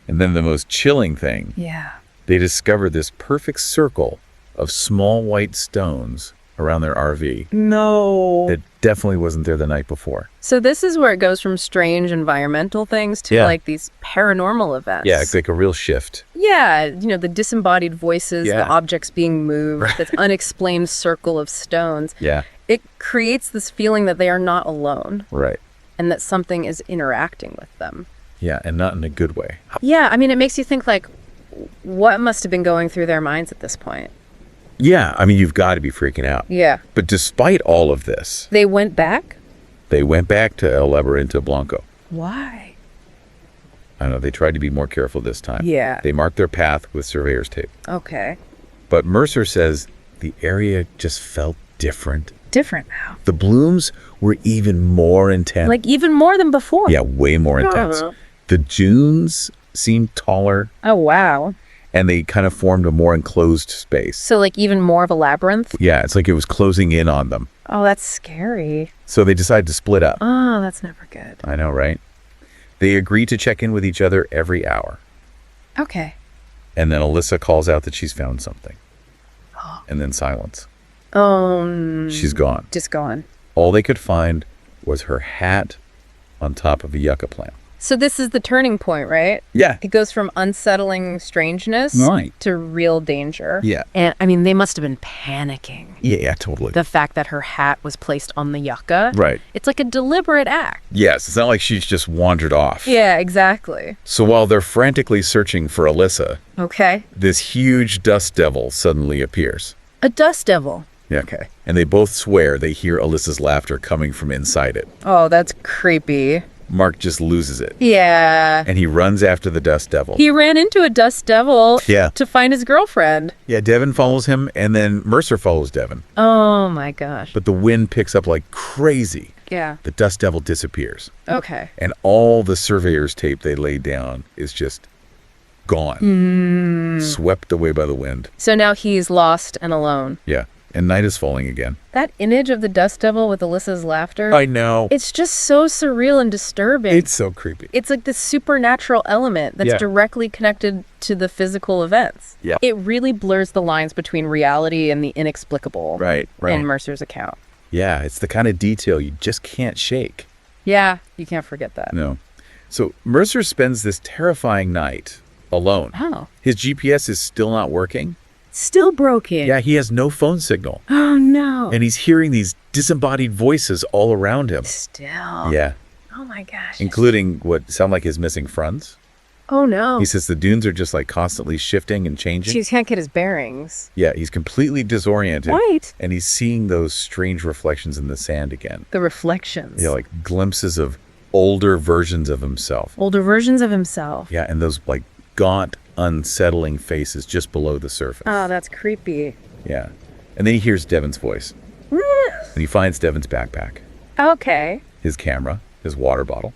And then the most chilling thing, Yeah. they discovered this perfect circle of small white stones around their RV No. that definitely wasn't there the night before. So this is where it goes from strange environmental things to Yeah. like these paranormal events. Yeah, it's like a real shift. Yeah, the disembodied voices, Yeah. the objects being moved, Right. this unexplained circle of stones. Yeah, It creates this feeling that they are not alone right. and that something is interacting with them. Yeah, and not in a good way. Yeah, I mean, it makes you think like, what must have been going through their minds at this point? Yeah, I mean, you've got to be freaking out. Yeah. But despite all of this, They went back? they went back to El Laberinto Blanco. Why? I don't know, they tried to be more careful this time. Yeah. They marked their path with surveyor's tape. Okay. But Mercer says the area just felt different. Different now. The blooms were even more intense. Like even more than before. Yeah, way more intense. The dunes seemed taller, Oh, wow. and they kind of formed a more enclosed space. So like even more of a labyrinth? Yeah, it's like it was closing in on them. Oh, that's scary. So they decided to split up. Oh, that's never good. I know, right? They agree to check in with each other every hour. Okay. And then Alyssa calls out that she's found something. And then silence. She's gone. Just gone. All they could find was her hat on top of a yucca plant. So this is the turning point, right? Yeah. It goes from unsettling strangeness Right. to real danger. Yeah. And I mean, they must have been panicking. Yeah, totally. The fact that her hat was placed on the yucca. Right. It's like a deliberate act. Yes, it's not like she's just wandered off. Yeah, exactly. So while they're frantically searching for Alyssa, Okay. this huge dust devil suddenly appears. A dust devil. Yeah. Okay. And they both swear they hear Alyssa's laughter coming from inside it. Oh, that's creepy. Mark just loses it. Yeah. And he runs after the dust devil. He ran into a dust devil Yeah. to find his girlfriend. Yeah, Devin follows him, and then Mercer follows Devin. Oh my gosh. But the wind picks up like crazy. Yeah. The dust devil disappears. Okay. And all the surveyor's tape they laid down is just gone. Swept away by the wind. So now he's lost and alone. Yeah. And night is falling again. That image of the dust devil with Alyssa's laughter, I know. it's just so surreal and disturbing. It's so creepy. It's like this supernatural element that's Yeah. directly connected to the physical events. Yeah. It really blurs the lines between reality and the inexplicable Right. in Mercer's account. Yeah, it's the kind of detail you just can't shake. Yeah, you can't forget that. No. So Mercer spends this terrifying night alone. Oh. His GPS is still not working. Still broken. Yeah, he has no phone signal. Oh, no. And he's hearing these disembodied voices all around him. Still. Yeah, Oh, my gosh. including what sound like his missing friends. Oh, no. He says the dunes are just like constantly shifting and changing. She can't get his bearings. Yeah, he's completely disoriented. Right. And he's seeing those strange reflections in the sand again. The reflections. Yeah, like glimpses of older versions of himself. Older versions of himself. Yeah, and those like gaunt, unsettling faces just below the surface. Oh, that's creepy. Yeah. And then he hears Devin's voice. And he finds Devin's backpack, Okay. his camera, his water bottle,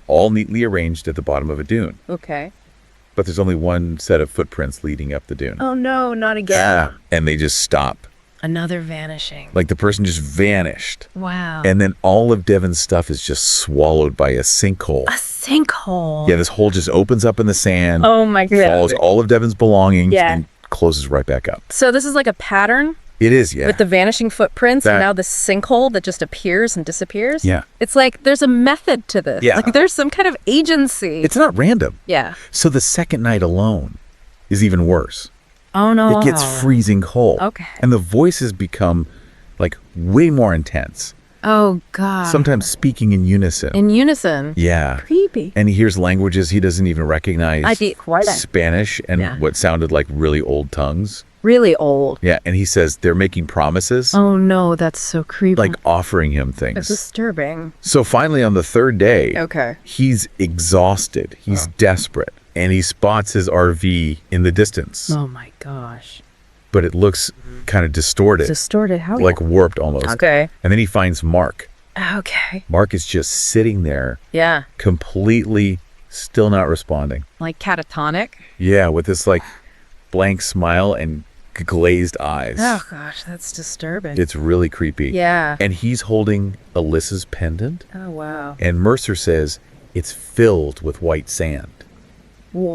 all neatly arranged at the bottom of a dune. Okay. But there's only one set of footprints leading up the dune. Oh, no, not again. And they just stop. Another vanishing. Like the person just vanished. Wow. And then all of Devin's stuff is just swallowed by a sinkhole. A sinkhole. Yeah, this hole just opens up in the sand, Oh, my God. follows all of Devin's belongings, Yeah. and closes right back up. So this is like a pattern It is, yeah. with the vanishing footprints and That- now the sinkhole that just appears and disappears? Yeah. It's like there's a method to this. Yeah. Like there's some kind of agency. It's not random. Yeah. So the second night alone, is even worse. Oh, no. It gets freezing cold. Okay. And the voices become like way more intense, Oh, God. sometimes speaking in unison. In unison. Yeah. Creepy. And he hears languages he doesn't even recognize. Quite a- Spanish and Yeah. what sounded like really old tongues. Really old. Yeah, and he says they're making promises, Oh, no. That's so creepy. like offering him It's things. disturbing. So finally on the third day, Okay. he's exhausted. He's desperate. And he spots his RV in the distance. Oh, my gosh. But it looks kind of distorted, Distorted. How? like warped almost. Okay. And then he finds Mark. Okay. Mark is just sitting there, Yeah. completely still not responding. Like catatonic. Yeah, with this like blank smile and glazed eyes. Oh, gosh. That's disturbing. It's really creepy. Yeah. And he's holding Alyssa's pendant, Oh, wow. and Mercer says it's filled with white sand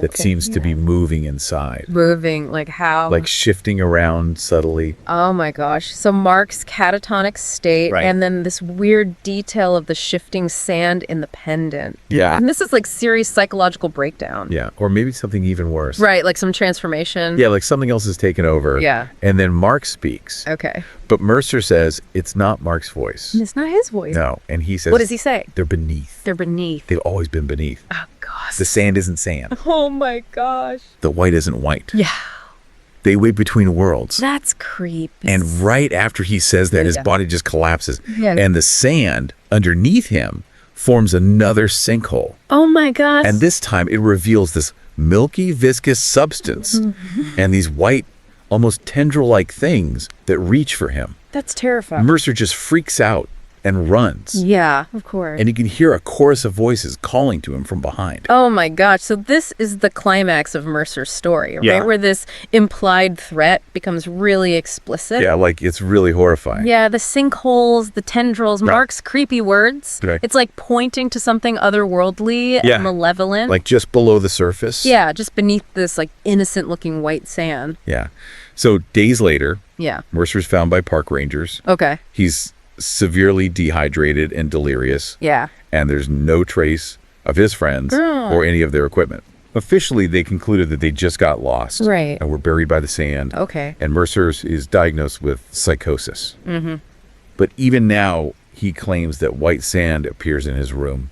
that seems to be moving inside, moving. Like how? like shifting around subtly. Oh my gosh. So Mark's catatonic state, Right. and then this weird detail of the shifting sand in the pendant. Yeah. And this is like serious psychological breakdown. Yeah, or maybe something even worse. Right, like some transformation. Yeah, like something else has taken over. Yeah. And then Mark speaks. Okay. But Mercer says it's not Mark's voice. And it's not his voice. No. And he says, What does he say? They're beneath. They're beneath. They've always been beneath. Oh gosh. The sand isn't sand. Oh my gosh. The white isn't white. Yeah. They wait between worlds. That's creepy. And right after he says that, his Yeah. body just collapses. Yeah. And the sand underneath him forms another sinkhole. oh my gosh. And this time it reveals this milky, viscous substance and these white, almost tendril-like things that reach for him. That's terrifying. Mercer just freaks out and runs. Yeah, of course. And you can hear a chorus of voices calling to him from behind. Oh my gosh. So this is the climax of Mercer's story, right? Yeah. Where this implied threat becomes really explicit. Yeah, like it's really horrifying. Yeah, the sinkholes, the tendrils, Mark's creepy words. Right. It's like pointing to something otherworldly Yeah. and malevolent. Like just below the surface. yeah, just beneath this like innocent looking white sand. Yeah. So days later, Yeah. Mercer's found by park rangers. Okay. He's severely dehydrated and delirious, Yeah. and there's no trace of his friends or any of their equipment. Officially, they concluded that they just got lost Right. and were buried by the sand. Okay. And Mercer is diagnosed with psychosis. Mm-hmm. But even now, he claims that white sand appears in his room,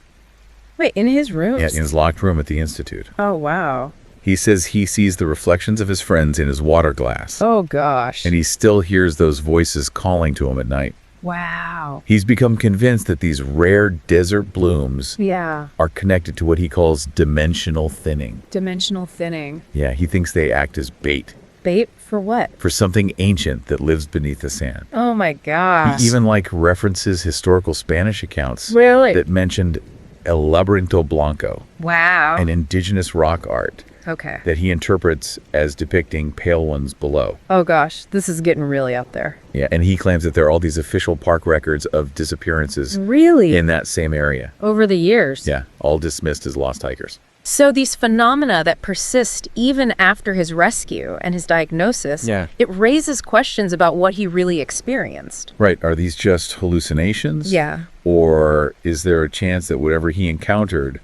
Wait, in his room? in his locked room at the Institute. Oh, wow. He says he sees the reflections of his friends in his water glass, Oh, gosh. and he still hears those voices calling to him at night. Wow. He's become convinced that these rare desert blooms Yeah. are connected to what he calls dimensional thinning. Dimensional thinning. Yeah, he thinks they act as bait Bait for what? for something ancient that lives beneath the sand. Oh, my gosh. He even references historical Spanish accounts Really? that mentioned El Laberinto Blanco, Wow. an indigenous rock art Okay. that he interprets as depicting pale ones below. Oh, gosh. This is getting really up there. Yeah, and he claims that there are all these official park records of disappearances Really? in that same area. Over the years. Yeah, all dismissed as lost hikers. So these phenomena that persist even after his rescue and his diagnosis, Yeah. it raises questions about what he really experienced. Right, are these just hallucinations? Yeah. Or is there a chance that whatever he encountered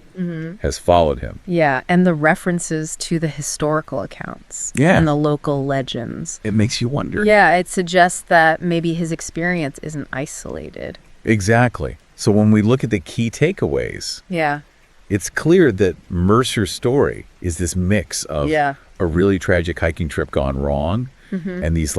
has followed him? Yeah, and the references to the historical accounts Yeah. and the local legends. It makes you wonder. Yeah, it suggests that maybe his experience isn't isolated. Exactly. So when we look at the key takeaways, Yeah. it's clear that Mercer's story is this mix of Yeah. a really tragic hiking trip gone wrong and these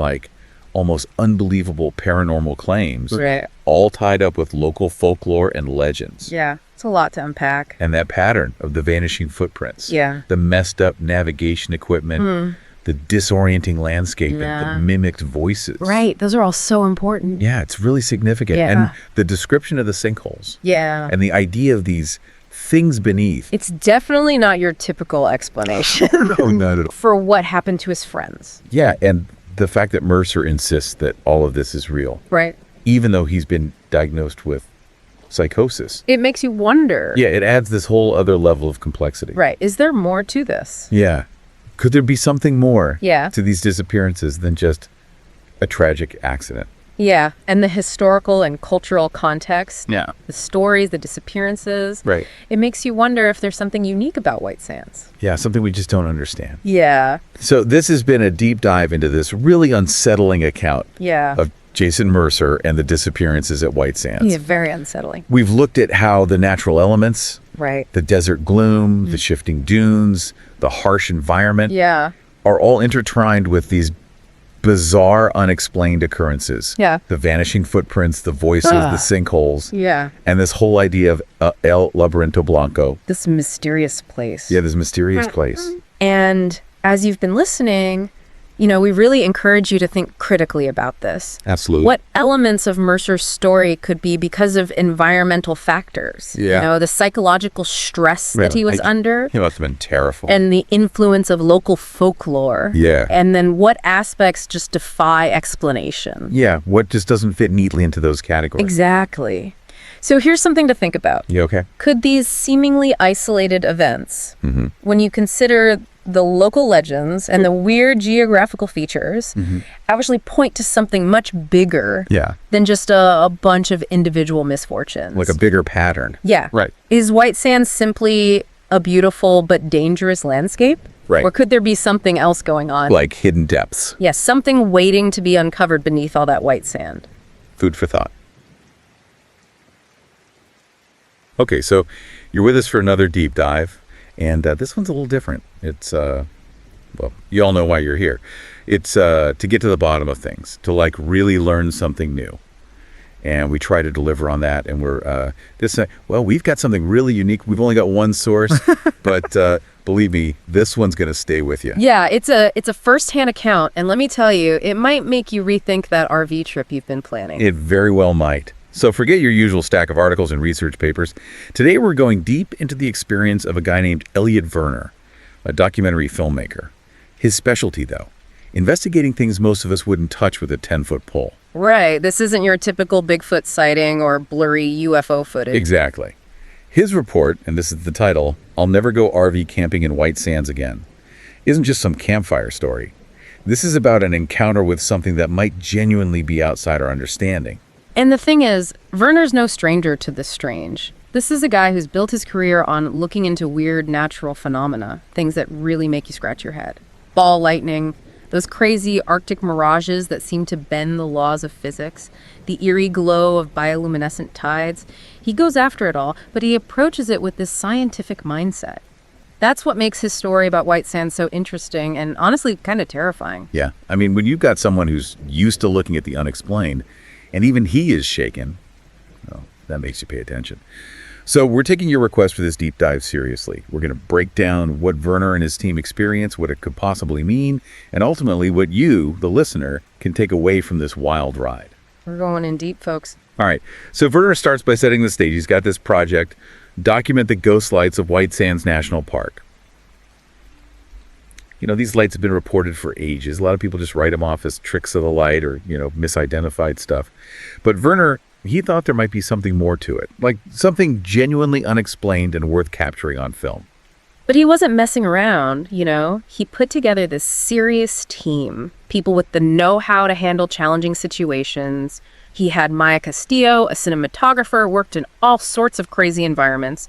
almost unbelievable paranormal claims, Right. all tied up with local folklore and legends. Yeah. It's a lot to unpack. And that pattern of the vanishing footprints, Yeah. the messed up navigation equipment, the disorienting landscaping, Yeah. the mimicked voices. Right. Those are all so important. Yeah, it's really significant. Yeah. And the description of the sinkholes Yeah. and the idea of these things beneath. It's definitely not your typical explanation No, not at all. for what happened to his friends. Yeah, and the fact that Mercer insists that all of this is real, Right. even though he's been diagnosed with psychosis. It makes you wonder. Yeah, it adds this whole other level of complexity. Right. Is there more to this? Yeah. Could there be something more Yeah. to these disappearances than just a tragic accident? Yeah, and the historical and cultural context, Yeah. the stories, the disappearances. Right. It makes you wonder if there's something unique about White Sands. Yeah, something we just don't understand. Yeah, So this has been a deep dive into this really unsettling account yeah. of Jason Mercer and the disappearances at White Sands. Yeah, very unsettling. We've looked at how the natural elements, Right. the desert gloom, the shifting dunes, the harsh environment Yeah. are all intertwined with these bizarre, unexplained occurrences. Yeah. The vanishing footprints, the voices, the sinkholes, Yeah. and this whole idea of El Laberinto Blanco. This mysterious place. Yeah, this mysterious place. And as you've been listening, we really encourage you to think critically about this. Absolutely. What elements of Mercer's story could be because of environmental factors? Yeah. The psychological stress that he was under, He must have been terrified. and the influence of local folklore. Yeah. And then what aspects just defy explanation? Yeah, what just doesn't fit neatly into those categories. Exactly. So here's something to think about. You okay? Could these seemingly isolated events, Mm-hmm. when you consider the local legends and the weird geographical features, actually point to something much bigger Yeah. than just a bunch of individual misfortunes? Like a bigger pattern. Yeah. Right. Is White Sands simply a beautiful but dangerous landscape? Right. Or could there be something else going on? Like hidden depths. Yes, something waiting to be uncovered beneath all that white sand. Food for thought. Okay, so you're with us for another deep dive, and this one's a little different. It's, well, you all know why you're here. It's to get to the bottom of things, to like really learn something new. And we try to deliver on that, and we're, we've got something really unique. We've only got one source, but believe me, this one's going to stay with you. Yeah, it's a first-hand account, and let me tell you, it might make you rethink that RV trip you've been planning. It very well might. So forget your usual stack of articles and research papers. Today we're going deep into the experience of a guy named Elliot Werner, a documentary filmmaker. His specialty, though, investigating things most of us wouldn't touch with a 10-foot pole. Right, this isn't your typical Bigfoot sighting or blurry UFO footage. Exactly. His report, and this is the title, I'll Never Go RV Camping in White Sands Again, isn't just some campfire story. This is about an encounter with something that might genuinely be outside our understanding. And the thing is, Werner's no stranger to the strange. This is a guy who's built his career on looking into weird natural phenomena, things that really make you scratch your head. Ball lightning, those crazy Arctic mirages that seem to bend the laws of physics, the eerie glow of bioluminescent tides. He goes after it all, but he approaches it with this scientific mindset. That's what makes his story about White Sands so interesting and honestly kind of terrifying. Yeah, I mean, when you've got someone who's used to looking at the unexplained, and even he is shaken, well, that makes you pay attention. So we're taking your request for this deep dive seriously. We're going to break down what Werner and his team experience, what it could possibly mean, and ultimately what you, the listener, can take away from this wild ride. We're going in deep, folks. All right, so Werner starts by setting the stage. He's got this project, Document the Ghost Lights of White Sands National Park. These lights have been reported for ages. A lot of people just write them off as tricks of the light or, misidentified stuff. But Werner, he thought there might be something more to it, like something genuinely unexplained and worth capturing on film. But he wasn't messing around, He put together this serious team, people with the know-how to handle challenging situations. He had Maya Castillo, a cinematographer, worked in all sorts of crazy environments.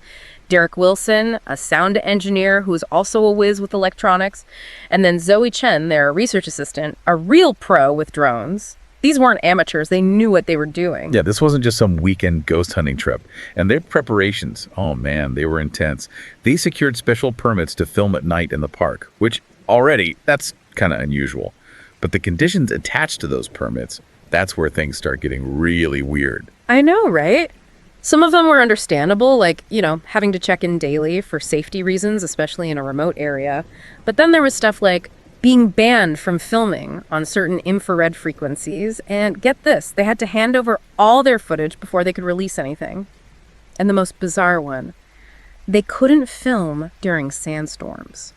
Derek Wilson, a sound engineer who's also a whiz with electronics. And then Zoe Chen, their research assistant, a real pro with drones. These weren't amateurs. They knew what they were doing. Yeah, this wasn't just some weekend ghost hunting trip. And their preparations, oh man, they were intense. They secured special permits to film at night in the park, which already, that's kind of unusual. But the conditions attached to those permits, that's where things start getting really weird. I know, right? Some of them were understandable, like, having to check in daily for safety reasons, especially in a remote area. But then there was stuff like being banned from filming on certain infrared frequencies. And get this, they had to hand over all their footage before they could release anything. And the most bizarre one, they couldn't film during sandstorms.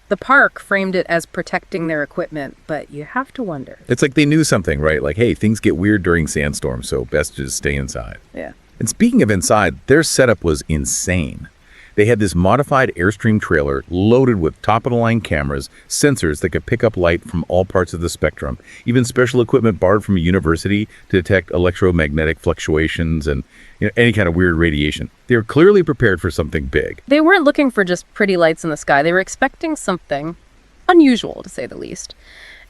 The park framed it as protecting their equipment, but you have to wonder. It's like they knew something, right? Like, hey, things get weird during sandstorms, so best to just stay inside. Yeah. And speaking of inside, their setup was insane. They had this modified Airstream trailer loaded with top-of-the-line cameras, sensors that could pick up light from all parts of the spectrum, even special equipment borrowed from a university to detect electromagnetic fluctuations and any kind of weird radiation. They were clearly prepared for something big. They weren't looking for just pretty lights in the sky. They were expecting something unusual, to say the least.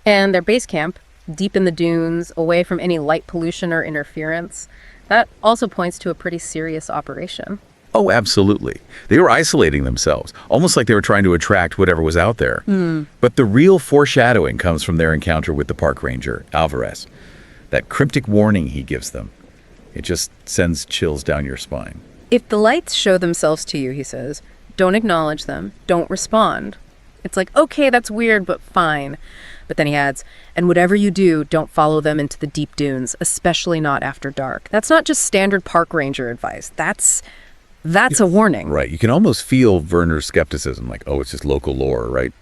And their base camp, deep in the dunes, away from any light pollution or interference, that also points to a pretty serious operation. Oh, absolutely. They were isolating themselves, almost like they were trying to attract whatever was out there. But the real foreshadowing comes from their encounter with the park ranger, Alvarez. That cryptic warning he gives them, it just sends chills down your spine. If the lights show themselves to you, he says, don't acknowledge them, don't respond. It's like, okay, that's weird, but fine. But then he adds, and whatever you do, don't follow them into the deep dunes, especially not after dark. That's not just standard park ranger advice. That's a warning. Right. You can almost feel Werner's skepticism, like, oh, it's just local lore, right?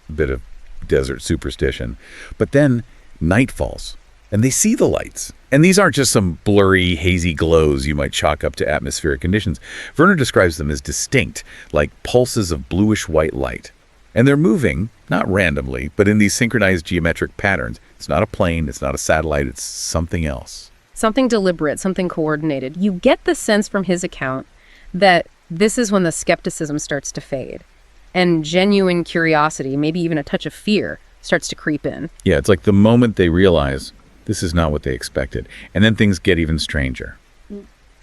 A bit of desert superstition. But then night falls, and they see the lights. And these aren't just some blurry, hazy glows you might chalk up to atmospheric conditions. Werner describes them as distinct, like pulses of bluish-white light. And they're moving, not randomly, but in these synchronized geometric patterns. It's not a plane, it's not a satellite, it's something else. Something deliberate, something coordinated. You get the sense from his account that this is when the skepticism starts to fade. And genuine curiosity, maybe even a touch of fear, starts to creep in. Yeah, it's like the moment they realize this is not what they expected. And then things get even stranger.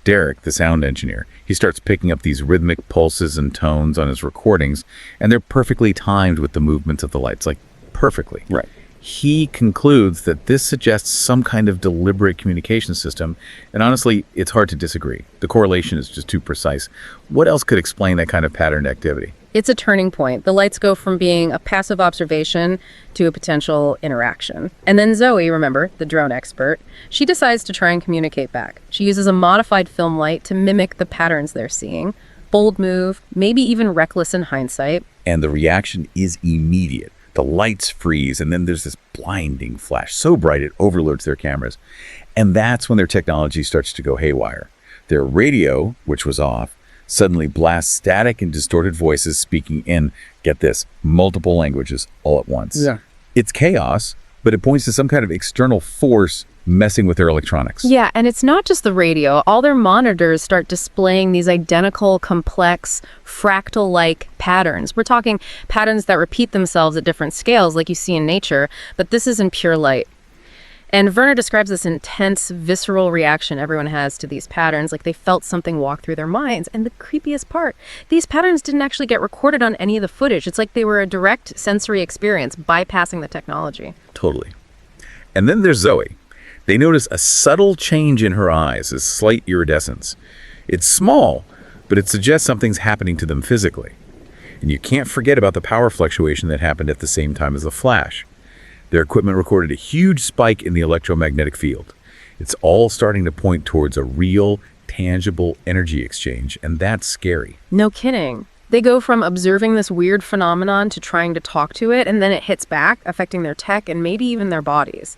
Derek, the sound engineer, he starts picking up these rhythmic pulses and tones on his recordings, and they're perfectly timed with the movements of the lights, like perfectly. Right. He concludes that this suggests some kind of deliberate communication system, and honestly, it's hard to disagree. The correlation is just too precise. What else could explain that kind of patterned activity? It's a turning point. The lights go from being a passive observation to a potential interaction. And then Zoe, remember, the drone expert, she decides to try and communicate back. She uses a modified film light to mimic the patterns they're seeing. Bold move, maybe even reckless in hindsight. And the reaction is immediate. The lights freeze, and then there's this blinding flash, so bright it overloads their cameras. And that's when their technology starts to go haywire. Their radio, which was off, suddenly blasts static and distorted voices speaking in, get this, multiple languages all at once. Yeah. It's chaos, but it points to some kind of external force messing with their electronics. Yeah, and it's not just the radio. All their monitors start displaying these identical, complex, fractal-like patterns. We're talking patterns that repeat themselves at different scales like you see in nature, but this is in pure light. And Werner describes this intense, visceral reaction everyone has to these patterns, like they felt something walk through their minds. And the creepiest part, these patterns didn't actually get recorded on any of the footage. It's like they were a direct sensory experience, bypassing the technology. Totally. And then there's Zoe. They notice a subtle change in her eyes, a slight iridescence. It's small, but it suggests something's happening to them physically. And you can't forget about the power fluctuation that happened at the same time as the flash. Their equipment recorded a huge spike in the electromagnetic field. It's all starting to point towards a real, tangible energy exchange, and that's scary. No kidding. They go from observing this weird phenomenon to trying to talk to it, and then it hits back, affecting their tech and maybe even their bodies.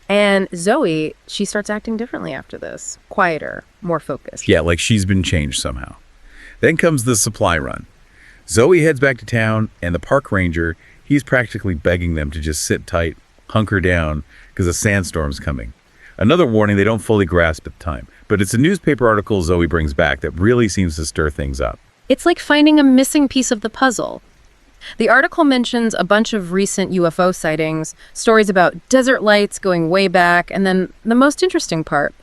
And Zoe, she starts acting differently after this. Quieter, more focused. Yeah, like she's been changed somehow. Then comes the supply run. Zoe heads back to town, and the park ranger, he's practically begging them to just sit tight, hunker down, because a sandstorm's coming. Another warning they don't fully grasp at the time. But it's a newspaper article Zoe brings back that really seems to stir things up. It's like finding a missing piece of the puzzle. The article mentions a bunch of recent UFO sightings, stories about desert lights going way back, and then the most interesting part,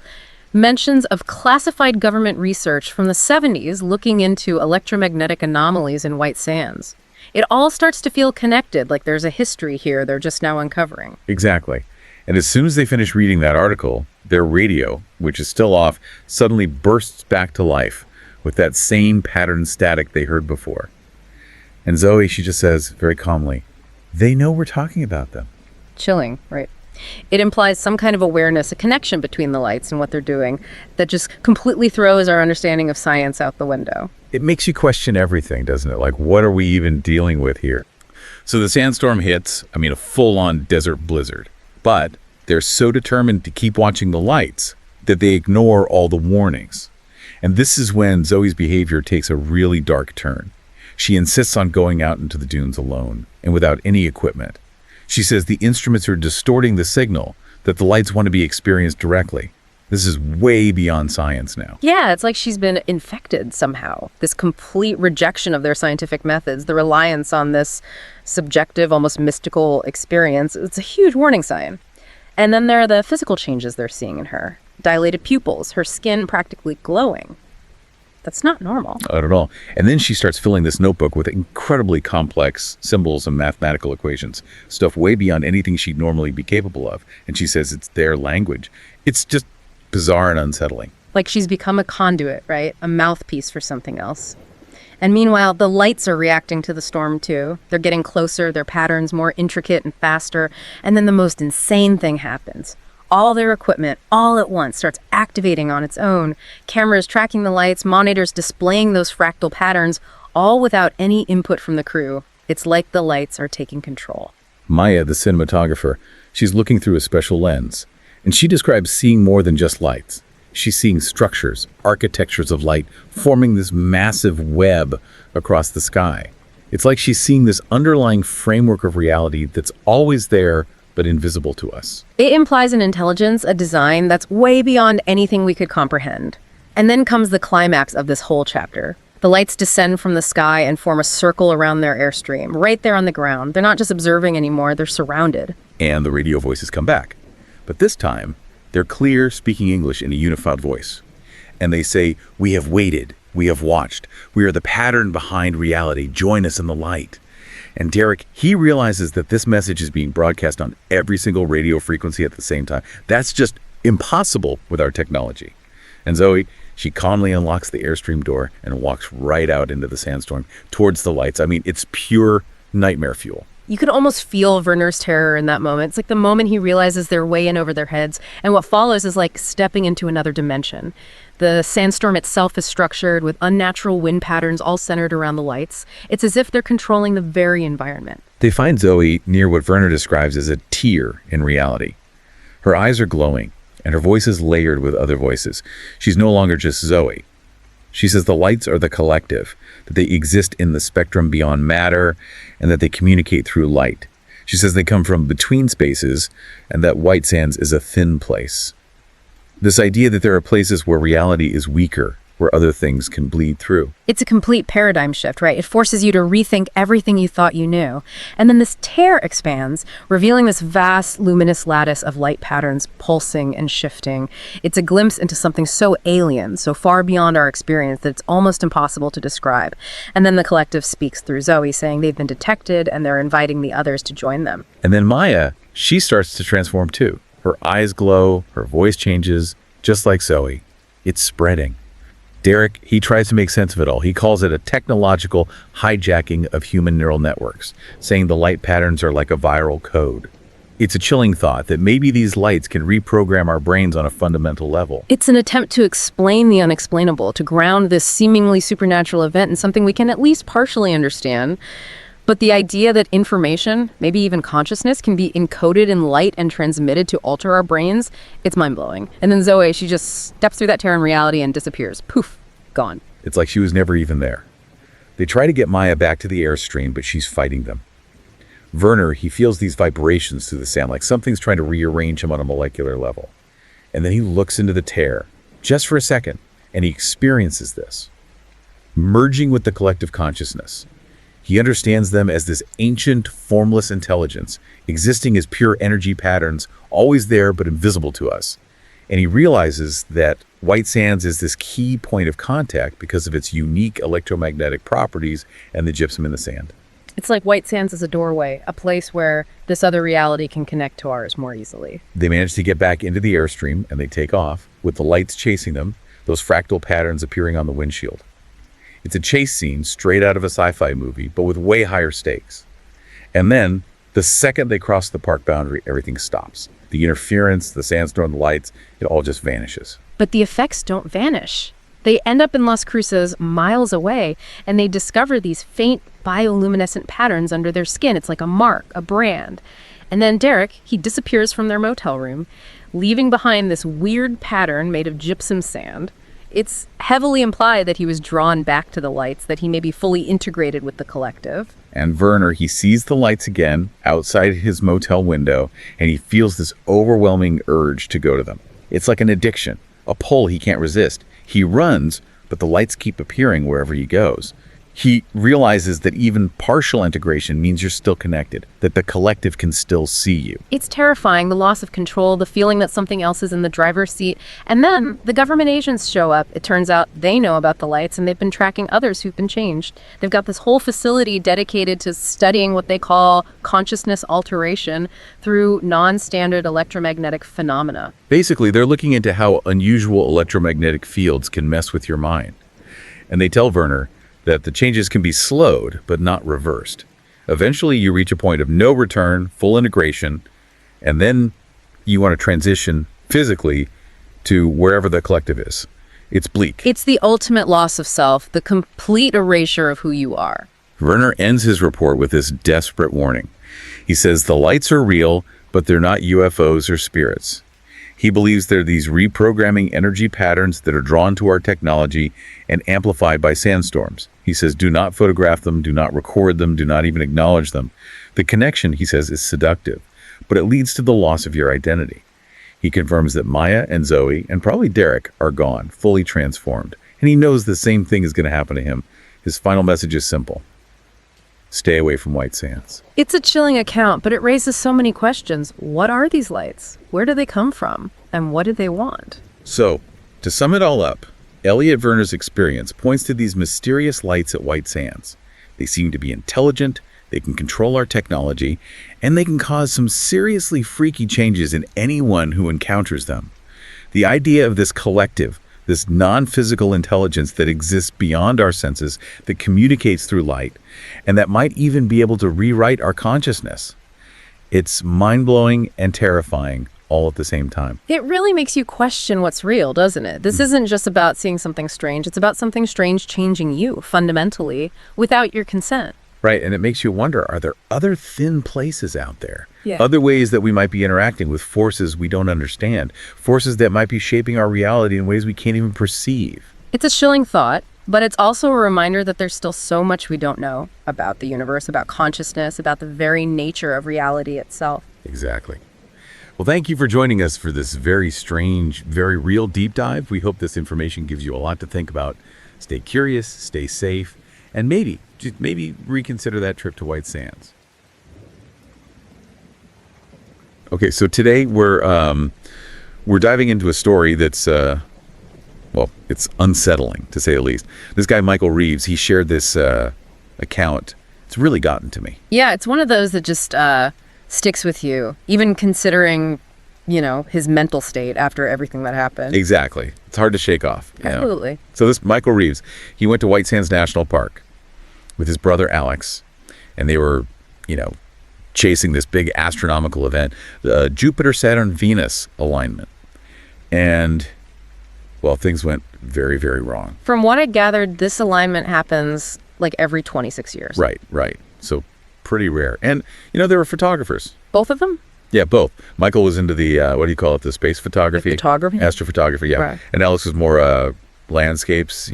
mentions of classified government research from the 70s looking into electromagnetic anomalies in white sands. It all starts to feel connected, like there's a history here they're just now uncovering. Exactly. And as soon as they finish reading that article, their radio, which is still off, suddenly bursts back to life with that same pattern static they heard before. And Zoe, she just says very calmly, they know we're talking about them. Chilling, right? It implies some kind of awareness, a connection between the lights and what they're doing that just completely throws our understanding of science out the window. It makes you question everything, doesn't it? Like, what are we even dealing with here? So the sandstorm hits, a full-on desert blizzard. But they're so determined to keep watching the lights that they ignore all the warnings. And this is when Zoe's behavior takes a really dark turn. She insists on going out into the dunes alone and without any equipment. She says the instruments are distorting the signal, that the lights want to be experienced directly. This is way beyond science now. Yeah, it's like she's been infected somehow. This complete rejection of their scientific methods, the reliance on this subjective, almost mystical experience, it's a huge warning sign. And then there are the physical changes they're seeing in her. Dilated pupils, her skin practically glowing. That's not normal. Not at all. And then she starts filling this notebook with incredibly complex symbols and mathematical equations, stuff way beyond anything she'd normally be capable of. And she says it's their language. It's just bizarre and unsettling. Like she's become a conduit, right? A mouthpiece for something else. And meanwhile, the lights are reacting to the storm too. They're getting closer, their patterns more intricate and faster. And then the most insane thing happens. All their equipment, all at once, starts activating on its own. Cameras tracking the lights, monitors displaying those fractal patterns, all without any input from the crew. It's like the lights are taking control. Maya, the cinematographer, she's looking through a special lens. And she describes seeing more than just lights. She's seeing structures, architectures of light, forming this massive web across the sky. It's like she's seeing this underlying framework of reality that's always there, but invisible to us. It implies an intelligence, a design that's way beyond anything we could comprehend. And then comes the climax of this whole chapter. The lights descend from the sky and form a circle around their airstream, right there on the ground. They're not just observing anymore, they're surrounded. And the radio voices come back. But this time, they're clear, speaking English in a unified voice. And they say, "We have waited, we have watched. We are the pattern behind reality. Join us in the light." And Derek, he realizes that this message is being broadcast on every single radio frequency at the same time. That's just impossible with our technology. And Zoe, she calmly unlocks the Airstream door and walks right out into the sandstorm towards the lights. I mean, it's pure nightmare fuel. You could almost feel Werner's terror in that moment. It's like the moment he realizes they're way in over their heads. And what follows is like stepping into another dimension. The sandstorm itself is structured with unnatural wind patterns all centered around the lights. It's as if they're controlling the very environment. They find Zoe near what Werner describes as a tier in reality. Her eyes are glowing, and her voice is layered with other voices. She's no longer just Zoe. She says the lights are the collective, that they exist in the spectrum beyond matter, and that they communicate through light. She says they come from between spaces, and that White Sands is a thin place. This idea that there are places where reality is weaker, where other things can bleed through. It's a complete paradigm shift, right? It forces you to rethink everything you thought you knew. And then this tear expands, revealing this vast, luminous lattice of light patterns pulsing and shifting. It's a glimpse into something so alien, so far beyond our experience that it's almost impossible to describe. And then the collective speaks through Zoe, saying they've been detected and they're inviting the others to join them. And then Maya, she starts to transform too. Her eyes glow, her voice changes, just like Zoe. It's spreading. Derek, he tries to make sense of it all. He calls it a technological hijacking of human neural networks, saying the light patterns are like a viral code. It's a chilling thought that maybe these lights can reprogram our brains on a fundamental level. It's an attempt to explain the unexplainable, to ground this seemingly supernatural event in something we can at least partially understand. But the idea that information, maybe even consciousness, can be encoded in light and transmitted to alter our brains, it's mind-blowing. And then Zoe, she just steps through that tear in reality and disappears. Poof, gone. It's like she was never even there. They try to get Maya back to the Airstream, but she's fighting them. Werner, he feels these vibrations through the sand, like something's trying to rearrange him on a molecular level. And then he looks into the tear, just for a second, and he experiences this. Merging with the collective consciousness. He understands them as this ancient, formless intelligence, existing as pure energy patterns, always there but invisible to us. And he realizes that White Sands is this key point of contact because of its unique electromagnetic properties and the gypsum in the sand. It's like White Sands is a doorway, a place where this other reality can connect to ours more easily. They manage to get back into the Airstream and they take off, with the lights chasing them, those fractal patterns appearing on the windshield. It's a chase scene straight out of a sci-fi movie, but with way higher stakes. And then, the second they cross the park boundary, everything stops. The interference, the sandstorm, the lights, it all just vanishes. But the effects don't vanish. They end up in Las Cruces, miles away, and they discover these faint bioluminescent patterns under their skin. It's like a mark, a brand. And then Derek, he disappears from their motel room, leaving behind this weird pattern made of gypsum sand. it's heavily implied that he was drawn back to the lights, that he may be fully integrated with the collective. And Werner, he sees the lights again outside his motel window, and he feels this overwhelming urge to go to them. It's like an addiction, a pull he can't resist. He runs, but the lights keep appearing wherever he goes. He realizes that even partial integration means you're still connected, that the collective can still see you. It's terrifying, the loss of control, the feeling that something else is in the driver's seat. And then the government agents show up. It turns out they know about the lights, and they've been tracking others who've been changed. They've got this whole facility dedicated to studying what they call consciousness alteration through non-standard electromagnetic phenomena. Basically, they're looking into how unusual electromagnetic fields can mess with your mind. And they tell Werner that the changes can be slowed, but not reversed. Eventually, you reach a point of no return, full integration, and then you want to transition physically to wherever the collective is. It's bleak. It's the ultimate loss of self, the complete erasure of who you are. Werner ends his report with this desperate warning. He says the lights are real, but they're not UFOs or spirits. He believes they're these reprogramming energy patterns that are drawn to our technology and amplified by sandstorms. He says, do not photograph them, do not record them, do not even acknowledge them. The connection, he says, is seductive, but it leads to the loss of your identity. He confirms that Maya and Zoe, and probably Derek, are gone, fully transformed. And he knows the same thing is going to happen to him. His final message is simple. Stay away from White Sands. It's a chilling account, but it raises so many questions. What are these lights? Where do they come from? And what do they want? So, to sum it all up, Elliot Werner's experience points to these mysterious lights at White Sands. They seem to be intelligent, they can control our technology, and they can cause some seriously freaky changes in anyone who encounters them. The idea of this collective, this non-physical intelligence that exists beyond our senses, that communicates through light, and that might even be able to rewrite our consciousness. It's mind-blowing and terrifying all at the same time. It really makes you question what's real, doesn't it? This isn't just about seeing something strange. It's about something strange changing you, fundamentally, without your consent. Right, and it makes you wonder, are there other thin places out there? Yeah. Other ways that we might be interacting with forces we don't understand, forces that might be shaping our reality in ways we can't even perceive. It's a chilling thought, but it's also a reminder that there's still so much we don't know about the universe, about consciousness, about the very nature of reality itself. Exactly. Well, thank you for joining us for this very strange, very real deep dive. We hope this information gives you a lot to think about. Stay curious, stay safe, and maybe reconsider that trip to White Sands. Okay, so today we're diving into a story that's it's unsettling to say the least. This guy Michael Reeves, he shared this account. It's really gotten to me. Yeah, it's one of those that just sticks with you, even considering, his mental state after everything that happened. Exactly. It's hard to shake off. Absolutely. So this Michael Reeves, he went to White Sands National Park with his brother Alex, and they were, chasing this big astronomical event, the Jupiter-Saturn-Venus alignment. And, well, things went very, very wrong. From what I gathered, this alignment happens like every 26 years. Right. So pretty rare. And, there were photographers. Both of them? Yeah, both. Michael was into the, the space photography? Photography? Astrophotography, yeah. Right. And Alex was more landscapes,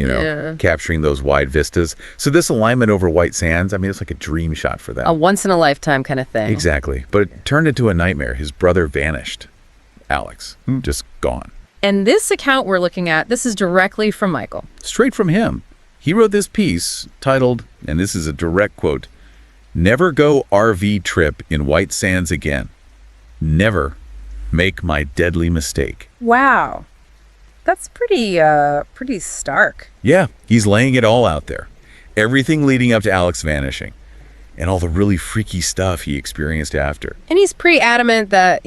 capturing those wide vistas. So this alignment over White Sands, it's like a dream shot for them. A once-in-a-lifetime kind of thing. Exactly. But it turned into a nightmare. His brother vanished. Alex. Just gone. And this account we're looking at, this is directly from Michael. Straight from him. He wrote this piece titled, and this is a direct quote, "Never go RV trip in White Sands again. Never make my deadly mistake." Wow. That's pretty stark. Yeah, he's laying it all out there. Everything leading up to Alex vanishing and all the really freaky stuff he experienced after. And he's pretty adamant that,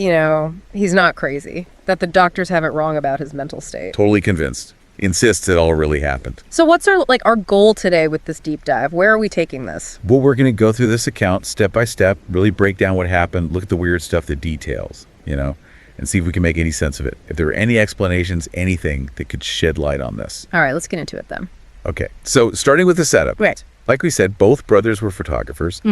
he's not crazy, that the doctors have it wrong about his mental state. Totally convinced. Insists it all really happened. So what's our goal today with this deep dive? Where are we taking this? Well, we're going to go through this account step by step, really break down what happened, look at the weird stuff, the details, and see if we can make any sense of it. If there are any explanations, anything that could shed light on this. All right, let's get into it then. Okay, so starting with the setup. Right. Like we said, both brothers were photographers.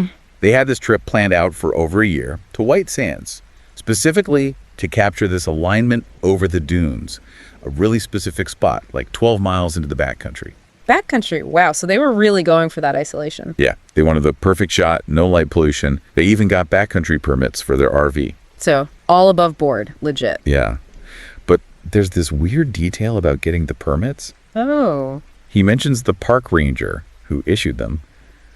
They had this trip planned out for over a year to White Sands, specifically to capture this alignment over the dunes, a really specific spot, like 12 miles into the backcountry. Backcountry. Wow. So they were really going for that isolation. Yeah, they wanted the perfect shot, no light pollution. They even got backcountry permits for their RV. So all above board, legit. Yeah. But there's this weird detail about getting the permits. Oh. He mentions the park ranger who issued them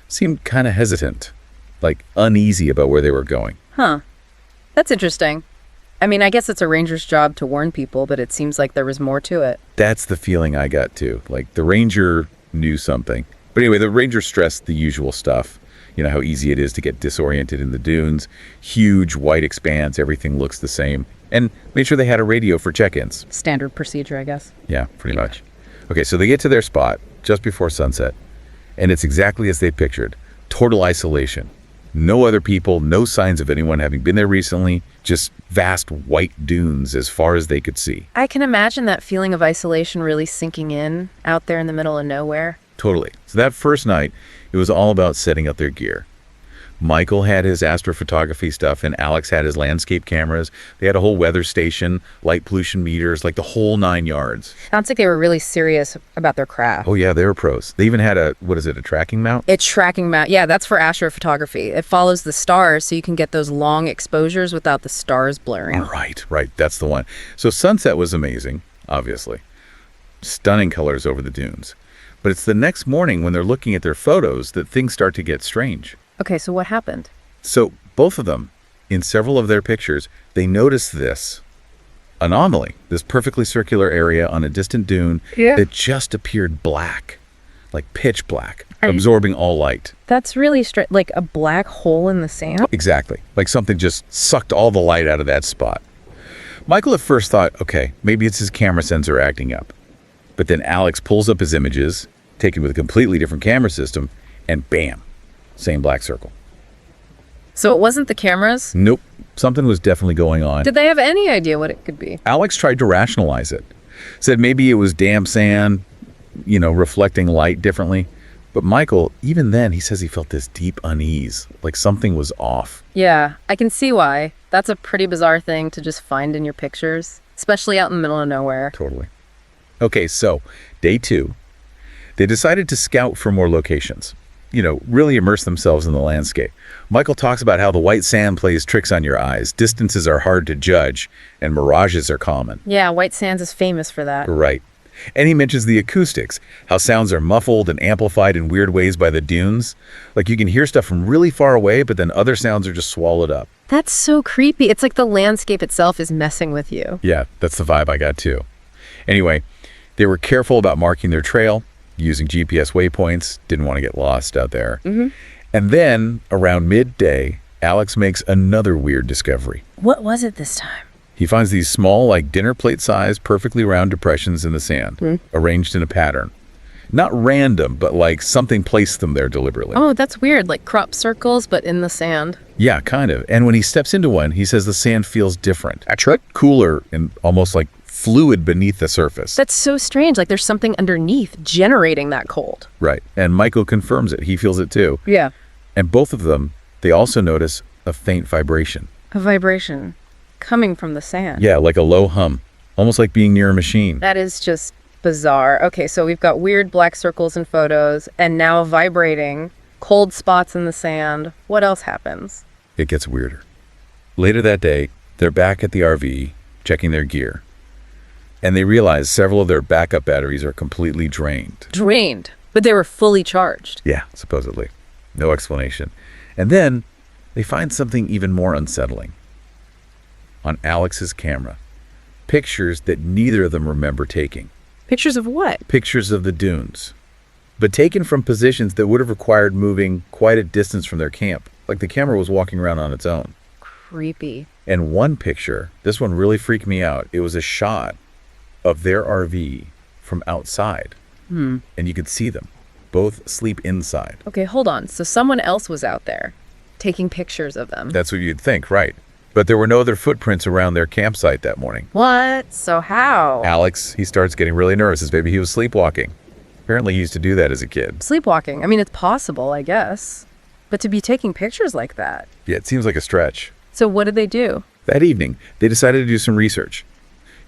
seemed kind of hesitant, like uneasy about where they were going. Huh. That's interesting. I mean, I guess it's a ranger's job to warn people, but it seems like there was more to it. That's the feeling I got too. Like the ranger knew something. But anyway, the ranger stressed the usual stuff. You know, how easy it is to get disoriented in the dunes. Huge white expanse, everything looks the same. And made sure they had a radio for check-ins. Standard procedure, I guess. Yeah, pretty much. Okay, so they get to their spot just before sunset, and it's exactly as they pictured. Total isolation. No other people, no signs of anyone having been there recently, just vast white dunes as far as they could see. I can imagine that feeling of isolation really sinking in out there in the middle of nowhere. Totally. So that first night, it was all about setting up their gear. Michael had his astrophotography stuff, and Alex had his landscape cameras. They had a whole weather station, light pollution meters, like the whole 9 yards. Sounds like they were really serious about their craft. Oh yeah, they were pros. They even had a tracking mount? It's tracking mount. Yeah, that's for astrophotography. It follows the stars so you can get those long exposures without the stars blurring. Right. That's the one. So sunset was amazing, obviously. Stunning colors over the dunes. But it's the next morning when they're looking at their photos that things start to get strange. Okay, so what happened? So both of them, in several of their pictures, they notice this anomaly, this perfectly circular area on a distant dune that just appeared black, like pitch black, absorbing all light. That's really like a black hole in the sand? Exactly. Like something just sucked all the light out of that spot. Michael at first thought, okay, maybe it's his camera sensor acting up. But then Alex pulls up his images, taken with a completely different camera system, and bam, same black circle. So it wasn't the cameras? Nope. Something was definitely going on. Did they have any idea what it could be? Alex tried to rationalize it. Said maybe it was damp sand, reflecting light differently. But Michael, even then, he says he felt this deep unease, like something was off. Yeah, I can see why. That's a pretty bizarre thing to just find in your pictures, especially out in the middle of nowhere. Totally. Okay, so day 2, they decided to scout for more locations. Really immerse themselves in the landscape. Michael talks about how the white sand plays tricks on your eyes. Distances are hard to judge, and mirages are common. Yeah, White Sands is famous for that. Right. And he mentions the acoustics, how sounds are muffled and amplified in weird ways by the dunes. Like you can hear stuff from really far away, but then other sounds are just swallowed up. That's so creepy. It's like the landscape itself is messing with you. Yeah, that's the vibe I got too. Anyway, they were careful about marking their trail, using GPS waypoints, didn't want to get lost out there. Mm-hmm. And then, around midday, Alex makes another weird discovery. What was it this time? He finds these small, like dinner plate-sized, perfectly round depressions in the sand, arranged in a pattern. Not random, but like something placed them there deliberately. Oh, that's weird, like crop circles, but in the sand. Yeah, kind of. And when he steps into one, he says the sand feels different. Cooler and almost like fluid beneath the surface. That's so strange. Like there's something underneath generating that cold. Right. And Michael confirms it. He feels it too. Yeah. And both of them, they also notice a faint vibration. A vibration coming from the sand. Yeah, like a low hum. Almost like being near a machine. That is just bizarre. Okay, so we've got weird black circles in photos and now vibrating, cold spots in the sand. What else happens? It gets weirder. Later that day, they're back at the RV, checking their gear. And they realize several of their backup batteries are completely drained. Drained? But they were fully charged. Yeah, supposedly. No explanation. And then they find something even more unsettling. On Alex's camera, pictures that neither of them remember taking. Pictures of what? Pictures of the dunes. But taken from positions that would have required moving quite a distance from their camp. Like the camera was walking around on its own. Creepy. And one picture, this one really freaked me out. It was a shot of their RV from outside. And you could see them. Both sleep inside. Okay, hold on. So someone else was out there taking pictures of them. That's what you'd think, right? But there were no other footprints around their campsite that morning. What? So how? Alex, he starts getting really nervous as maybe he was sleepwalking. Apparently he used to do that as a kid. Sleepwalking. I mean, it's possible, I guess. But to be taking pictures like that. Yeah, it seems like a stretch. So what did they do? That evening, they decided to do some research.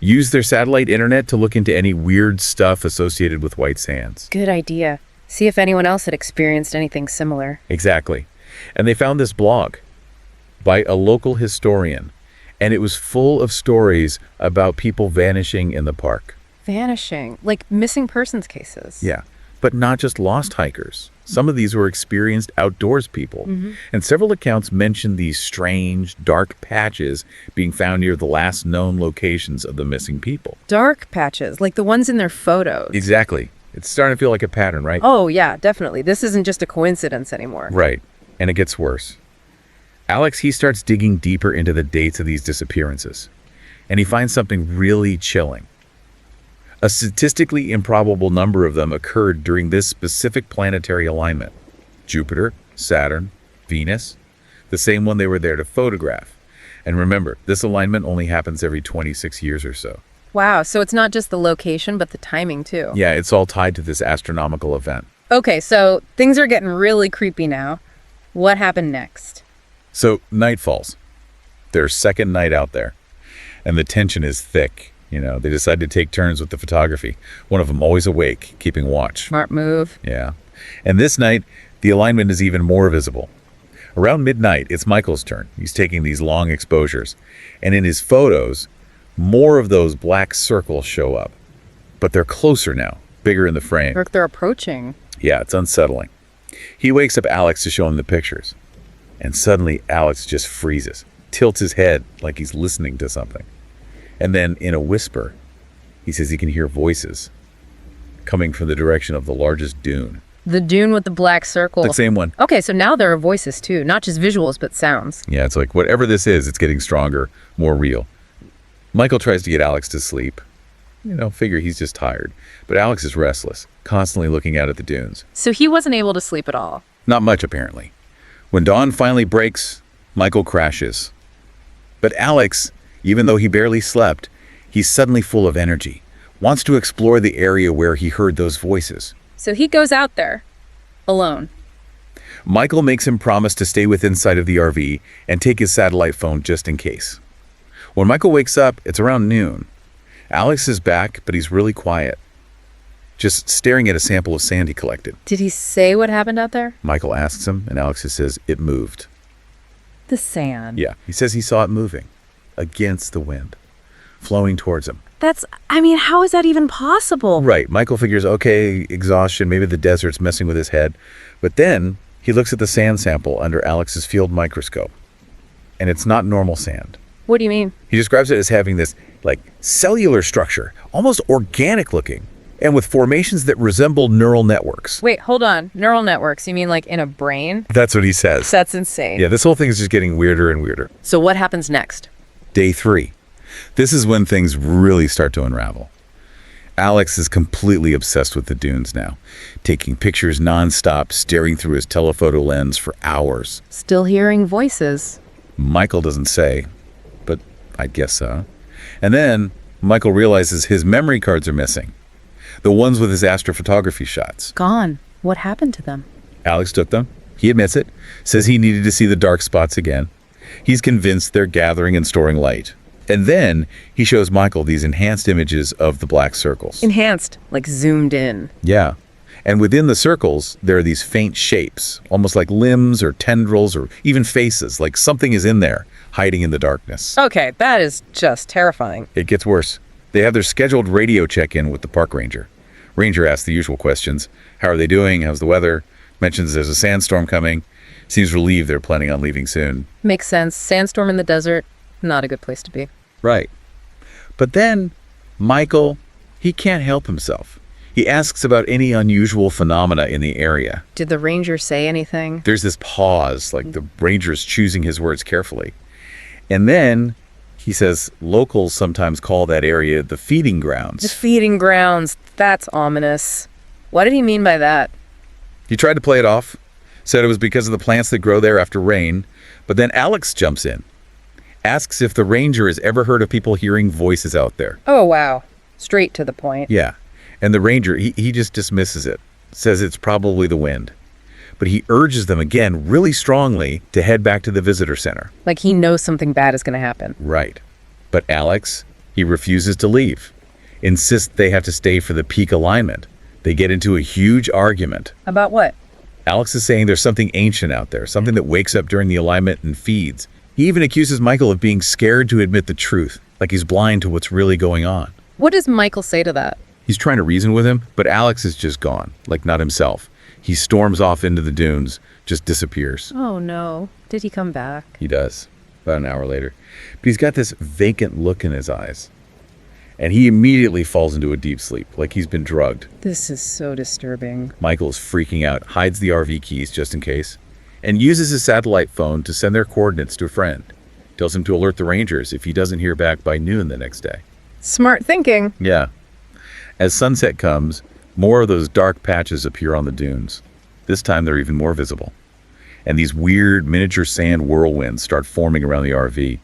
Use their satellite internet to look into any weird stuff associated with White Sands. Good idea. See if anyone else had experienced anything similar. Exactly. And they found this blog by a local historian, and it was full of stories about people vanishing in the park. Vanishing, like missing persons cases. Yeah, but not just lost hikers. Some of these were experienced outdoors people, and several accounts mentioned these strange, dark patches being found near the last known locations of the missing people. Dark patches, like the ones in their photos. Exactly. It's starting to feel like a pattern, right? Oh, yeah, definitely. This isn't just a coincidence anymore. Right. And it gets worse. Alex, he starts digging deeper into the dates of these disappearances, and he finds something really chilling. A statistically improbable number of them occurred during this specific planetary alignment. Jupiter, Saturn, Venus, the same one they were there to photograph. And remember, this alignment only happens every 26 years or so. Wow, so it's not just the location, but the timing too. Yeah, it's all tied to this astronomical event. Okay, so things are getting really creepy now. What happened next? So night falls. Their second night out there, and the tension is thick. They decide to take turns with the photography. One of them always awake, keeping watch. Smart move. Yeah. And this night, the alignment is even more visible. Around midnight, it's Michael's turn. He's taking these long exposures. And in his photos, more of those black circles show up. But they're closer now, bigger in the frame. Look, they're approaching. Yeah, it's unsettling. He wakes up Alex to show him the pictures. And suddenly, Alex just freezes, tilts his head like he's listening to something. And then, in a whisper, he says he can hear voices coming from the direction of the largest dune. The dune with the black circle. The same one. Okay, so now there are voices too, not just visuals, but sounds. Yeah, it's like whatever this is, it's getting stronger, more real. Michael tries to get Alex to sleep. Figure he's just tired. But Alex is restless, constantly looking out at the dunes. So he wasn't able to sleep at all. Not much, apparently. When dawn finally breaks, Michael crashes. But Alex, even though he barely slept, he's suddenly full of energy, wants to explore the area where he heard those voices. So he goes out there, alone. Michael makes him promise to stay within sight of the RV and take his satellite phone just in case. When Michael wakes up, it's around noon. Alex is back, but he's really quiet, just staring at a sample of sand he collected. Did he say what happened out there? Michael asks him, and Alex just says, it moved. The sand. Yeah, he says he saw it moving, against the wind, flowing towards him. How is that even possible? Right, Michael figures, okay, exhaustion, maybe the desert's messing with his head. But then he looks at the sand sample under Alex's field microscope, and it's not normal sand. What do you mean? He describes it as having this, cellular structure, almost organic looking, and with formations that resemble neural networks. Wait, hold on. Neural networks, you mean like in a brain? That's what he says. That's insane. Yeah, this whole thing is just getting weirder and weirder. So what happens next? Day 3. This is when things really start to unravel. Alex is completely obsessed with the dunes now, taking pictures nonstop, staring through his telephoto lens for hours. Still hearing voices. Michael doesn't say, but I guess so. And then Michael realizes his memory cards are missing. The ones with his astrophotography shots. Gone. What happened to them? Alex took them. He admits it. Says he needed to see the dark spots again. He's convinced they're gathering and storing light. And then he shows Michael these enhanced images of the black circles. Enhanced, like zoomed in. Yeah. And within the circles, there are these faint shapes, almost like limbs or tendrils or even faces, like something is in there, hiding in the darkness. Okay, that is just terrifying. It gets worse. They have their scheduled radio check-in with the park ranger. Ranger asks the usual questions. How are they doing? How's the weather? Mentions there's a sandstorm coming. Seems relieved they're planning on leaving soon. Makes sense. Sandstorm in the desert, not a good place to be. Right. But then, Michael, he can't help himself. He asks about any unusual phenomena in the area. Did the ranger say anything? There's this pause, like the ranger is choosing his words carefully. And then he says locals sometimes call that area the feeding The grounds. feeding grounds. That's ominous. What did he mean by that? He tried to play it off, said it was because of the plants that grow there after rain, but then Alex jumps in, asks if the ranger has ever heard of people hearing voices out there. Oh, wow. Straight to the point. Yeah, and the ranger, he just dismisses it, says it's probably the wind. But he urges them again really strongly to head back to the visitor center. Like he knows something bad is going to happen. Right. But Alex, He refuses to leave, insists they have to stay for the peak alignment. They get into a huge argument. About what? Alex is saying there's something ancient out there, something that wakes up during the alignment and feeds. He even accuses Michael of being scared to admit the truth, like he's blind to what's really going on. What does Michael say to that? He's trying to reason with him, but Alex is just gone, like not himself. He storms off into the dunes, just disappears. Oh no. Did he come back? He does, about an hour later. But he's got this vacant look in his eyes. And he immediately falls into a deep sleep, like he's been drugged. This is so disturbing. Michael's freaking out, hides the RV keys just in case, and uses his satellite phone to send their coordinates to a friend. Tells him to alert the Rangers if he doesn't hear back by noon the next day. Smart thinking. Yeah. As sunset comes, more of those dark patches appear on the dunes. This time they're even more visible. And these weird miniature sand whirlwinds start forming around the RV.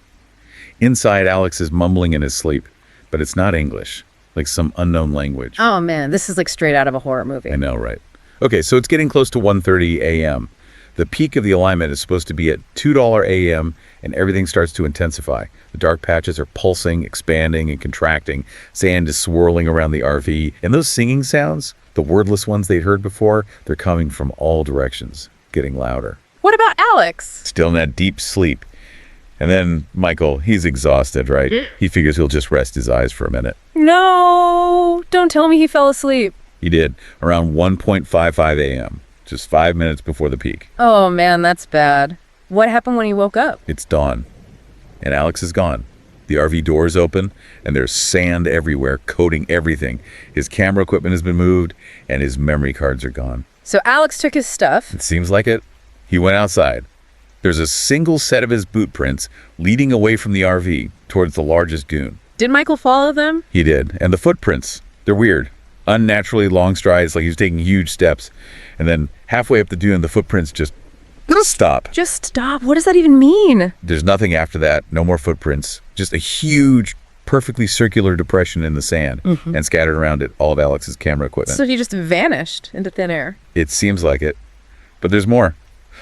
Inside, Alex is mumbling in his sleep, but it's not English, like some unknown language. Oh man, this is like straight out of a horror movie. I know, right? Okay, so it's getting close to 1:30 a.m. The peak of the alignment is supposed to be at $2 a.m., and everything starts to intensify. The dark patches are pulsing, expanding, and contracting. Sand is swirling around the RV. And those singing sounds, the wordless ones they'd heard before, they're coming from all directions, getting louder. What about Alex? Still in that deep sleep. And then Michael, he's exhausted, right? He figures he'll just rest his eyes for a minute. No, don't tell me he fell asleep. He did, around 1:55 a.m., just 5 minutes before the peak. Oh man, that's bad. What happened when he woke up? It's dawn, and Alex is gone. The RV doors open, and there's sand everywhere, coating everything. His camera equipment has been moved, and his memory cards are gone. So Alex took his stuff. It seems like it. He went outside. There's a single set of his boot prints leading away from the RV towards the largest dune. Did Michael follow them? He did. And the footprints, they're weird. Unnaturally long strides, like he was taking huge steps. And then halfway up the dune, the footprints just stop. Just stop. What does that even mean? There's nothing after that. No more footprints. Just a huge, perfectly circular depression in the sand. And scattered around it, all of Alex's camera equipment. So he just vanished into thin air. It seems like it. But there's more.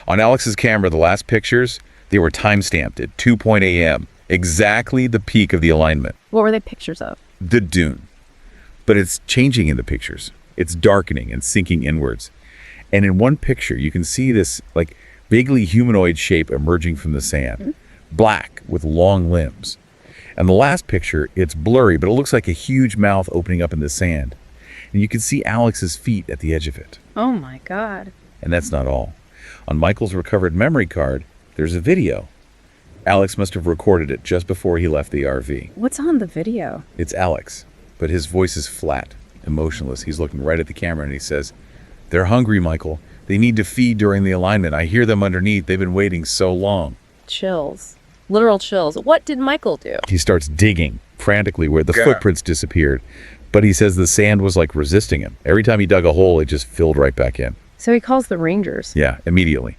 On Alex's camera, the last pictures, they were time-stamped at 2 a.m., exactly the peak of the alignment. What were they pictures of? The dune. But it's changing in the pictures. It's darkening and sinking inwards. And in one picture, you can see this like vaguely humanoid shape emerging from the sand, black with long limbs. And the last picture, it's blurry, but it looks like a huge mouth opening up in the sand. And you can see Alex's feet at the edge of it. Oh my God. And that's not all. On Michael's recovered memory card, there's a video. Alex must have recorded it just before he left the RV. What's on the video? It's Alex, but his voice is flat, emotionless. He's looking right at the camera and he says, "They're hungry, Michael. They need to feed during the alignment. I hear them underneath. They've been waiting so long." Chills. Literal chills. What did Michael do? He starts digging frantically where the footprints disappeared, but he says the sand was like resisting him. Every time he dug a hole, it just filled right back in. So he calls the Rangers. Yeah, immediately.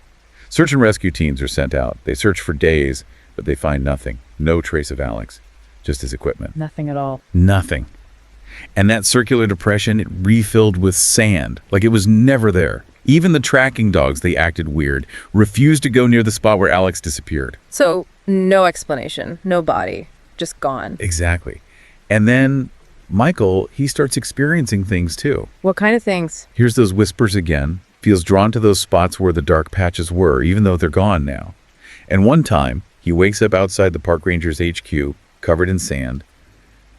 Search and rescue teams are sent out. They search for days, but they find nothing. No trace of Alex. Just his equipment. Nothing at all. Nothing. And that circular depression, it refilled with sand, like it was never there. Even the tracking dogs, they acted weird, refused to go near the spot where Alex disappeared. So no explanation, no body, just gone. Exactly. And then Michael, he starts experiencing things too. What kind of things? Hears those whispers again, feels drawn to those spots where the dark patches were, even though they're gone now. And one time, he wakes up outside the park ranger's HQ, covered in sand.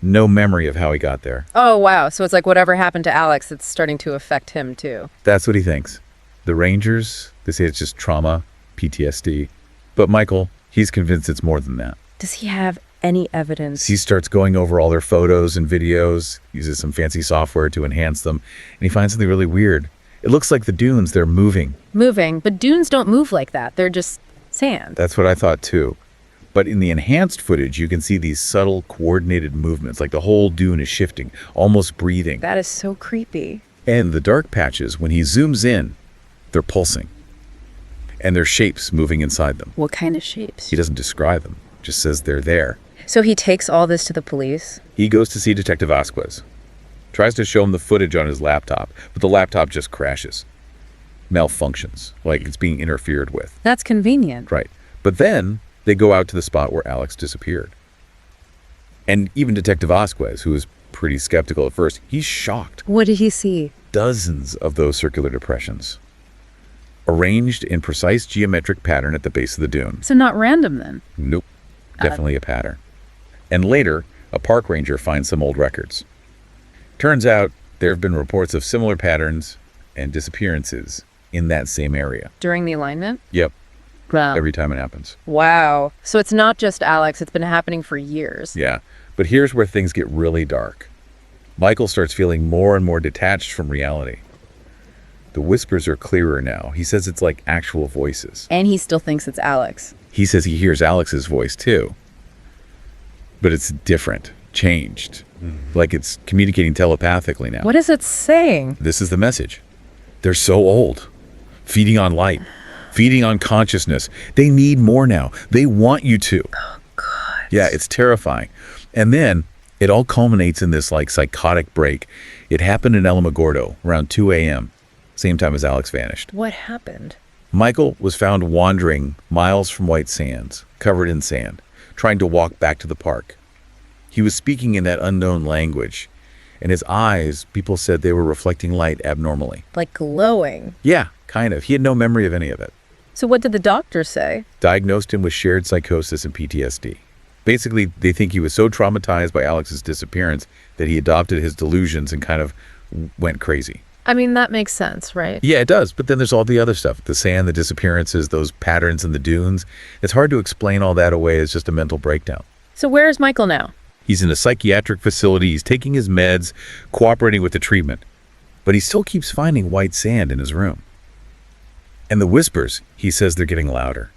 No memory of how he got there. Oh, wow. So it's like whatever happened to Alex, it's starting to affect him too. That's what he thinks. The Rangers, they say it's just trauma, PTSD. But Michael, he's convinced it's more than that. Does he have any evidence? He starts going over all their photos and videos, uses some fancy software to enhance them, and he finds something really weird. It looks like the dunes, they're moving. Moving, but dunes don't move like that. They're just sand. That's what I thought too. But in the enhanced footage, you can see these subtle, coordinated movements, like the whole dune is shifting, almost breathing. That is so creepy. And the dark patches, when he zooms in, they're pulsing. And there's shapes moving inside them. What kind of shapes? He doesn't describe them, just says they're there. So he takes all this to the police? He goes to see Detective Vasquez. Tries to show him the footage on his laptop, but the laptop just crashes. Malfunctions, like it's being interfered with. That's convenient. Right. But then they go out to the spot where Alex disappeared. And even Detective Vasquez, who was pretty skeptical at first, he's shocked. What did he see? Dozens of those circular depressions, arranged in precise geometric pattern at the base of the dune. So not random then? Nope, definitely a pattern. And later, a park ranger finds some old records. Turns out there have been reports of similar patterns and disappearances in that same area. During the alignment? Yep, Wow. every time it happens. Wow. So it's not just Alex, it's been happening for years. Yeah, but here's where things get really dark. Michael starts feeling more and more detached from reality. The whispers are clearer now. He says it's like actual voices. And he still thinks it's Alex. He says he hears Alex's voice too. But it's different, changed. Like it's communicating telepathically now. What is it saying? This is the message. They're so old. Feeding on light. Feeding on consciousness. They need more now. They want you to. Oh, God. Yeah, it's terrifying. And then it all culminates in this like psychotic break. It happened in Alamogordo around 2 a.m., same time as Alex vanished. What happened? Michael was found wandering miles from White Sands, covered in sand, trying to walk back to the park. He was speaking in that unknown language, and his eyes, people said they were reflecting light abnormally. Like glowing. Yeah, kind of. He had no memory of any of it. So what did the doctor say? Diagnosed him with shared psychosis and PTSD. Basically, they think he was so traumatized by Alex's disappearance that he adopted his delusions and kind of went crazy. I mean, that makes sense, right? Yeah, it does. But then there's all the other stuff. The sand, the disappearances, those patterns in the dunes. It's hard to explain all that away as just a mental breakdown. So where is Michael now? He's in a psychiatric facility. He's taking his meds, cooperating with the treatment. But he still keeps finding white sand in his room. And the whispers, he says they're getting louder.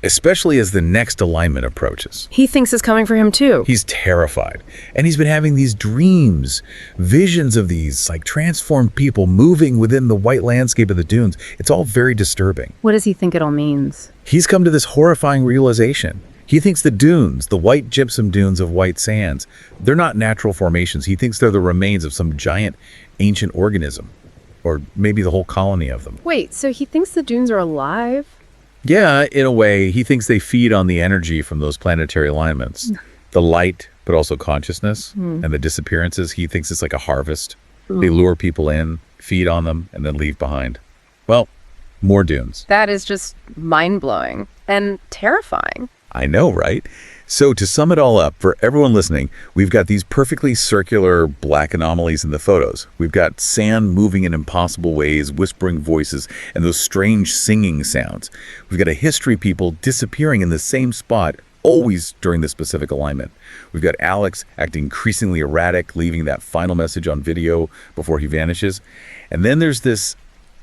Especially as the next alignment approaches. He thinks it's coming for him too. He's terrified. And he's been having these dreams, visions of these like transformed people moving within the white landscape of the dunes. It's all very disturbing. What does he think it all means? He's come to this horrifying realization. He thinks the dunes, the white gypsum dunes of White Sands, they're not natural formations. He thinks they're the remains of some giant ancient organism, or maybe the whole colony of them. Wait, so he thinks the dunes are alive? Yeah, in a way, he thinks they feed on the energy from those planetary alignments. The light, but also consciousness, and the disappearances. He thinks it's like a harvest. They lure people in, feed on them, and then leave behind. Well, more dunes. That is just mind-blowing and terrifying. I know, right? So to sum it all up, for everyone listening, we've got these perfectly circular black anomalies in the photos. We've got sand moving in impossible ways, whispering voices, and those strange singing sounds. We've got a history people disappearing in the same spot, always during the specific alignment. We've got Alex acting increasingly erratic, leaving that final message on video before he vanishes. And then there's this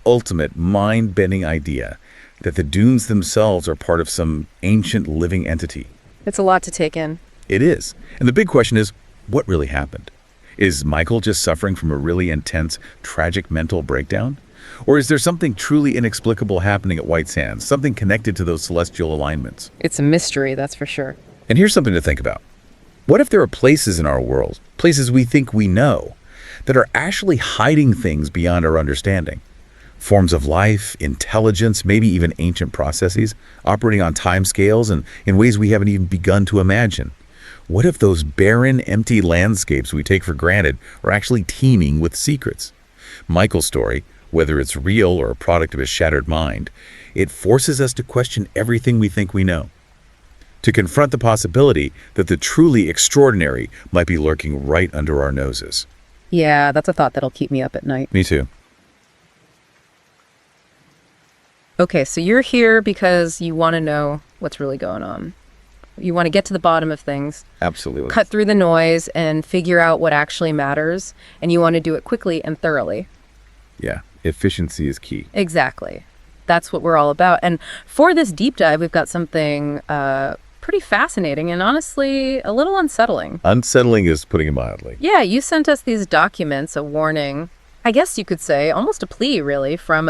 ultimate mind-bending idea that the dunes themselves are part of some ancient living entity. It's a lot to take in. It is. And the big question is, what really happened? Is Michael just suffering from a really intense, tragic mental breakdown? Or is there something truly inexplicable happening at White Sands, something connected to those celestial alignments? It's a mystery, that's for sure. And here's something to think about. What if there are places in our world, places we think we know, that are actually hiding things beyond our understanding? Forms of life, intelligence, maybe even ancient processes, operating on time scales and in ways we haven't even begun to imagine. What if those barren, empty landscapes we take for granted are actually teeming with secrets? Michael's story, whether it's real or a product of his shattered mind, it forces us to question everything we think we know. To confront the possibility that the truly extraordinary might be lurking right under our noses. Yeah, that's a thought that'll keep me up at night. Me too. Okay, so you're here because you want to know what's really going on. You want to get to the bottom of things, Absolutely. cut through the noise, and figure out what actually matters, and you want to do it quickly and thoroughly. Yeah, efficiency is key. Exactly. That's what we're all about. And for this deep dive, we've got something pretty fascinating and honestly a little unsettling. Unsettling is putting it mildly. Yeah, you sent us these documents, a warning, I guess you could say, almost a plea, really, from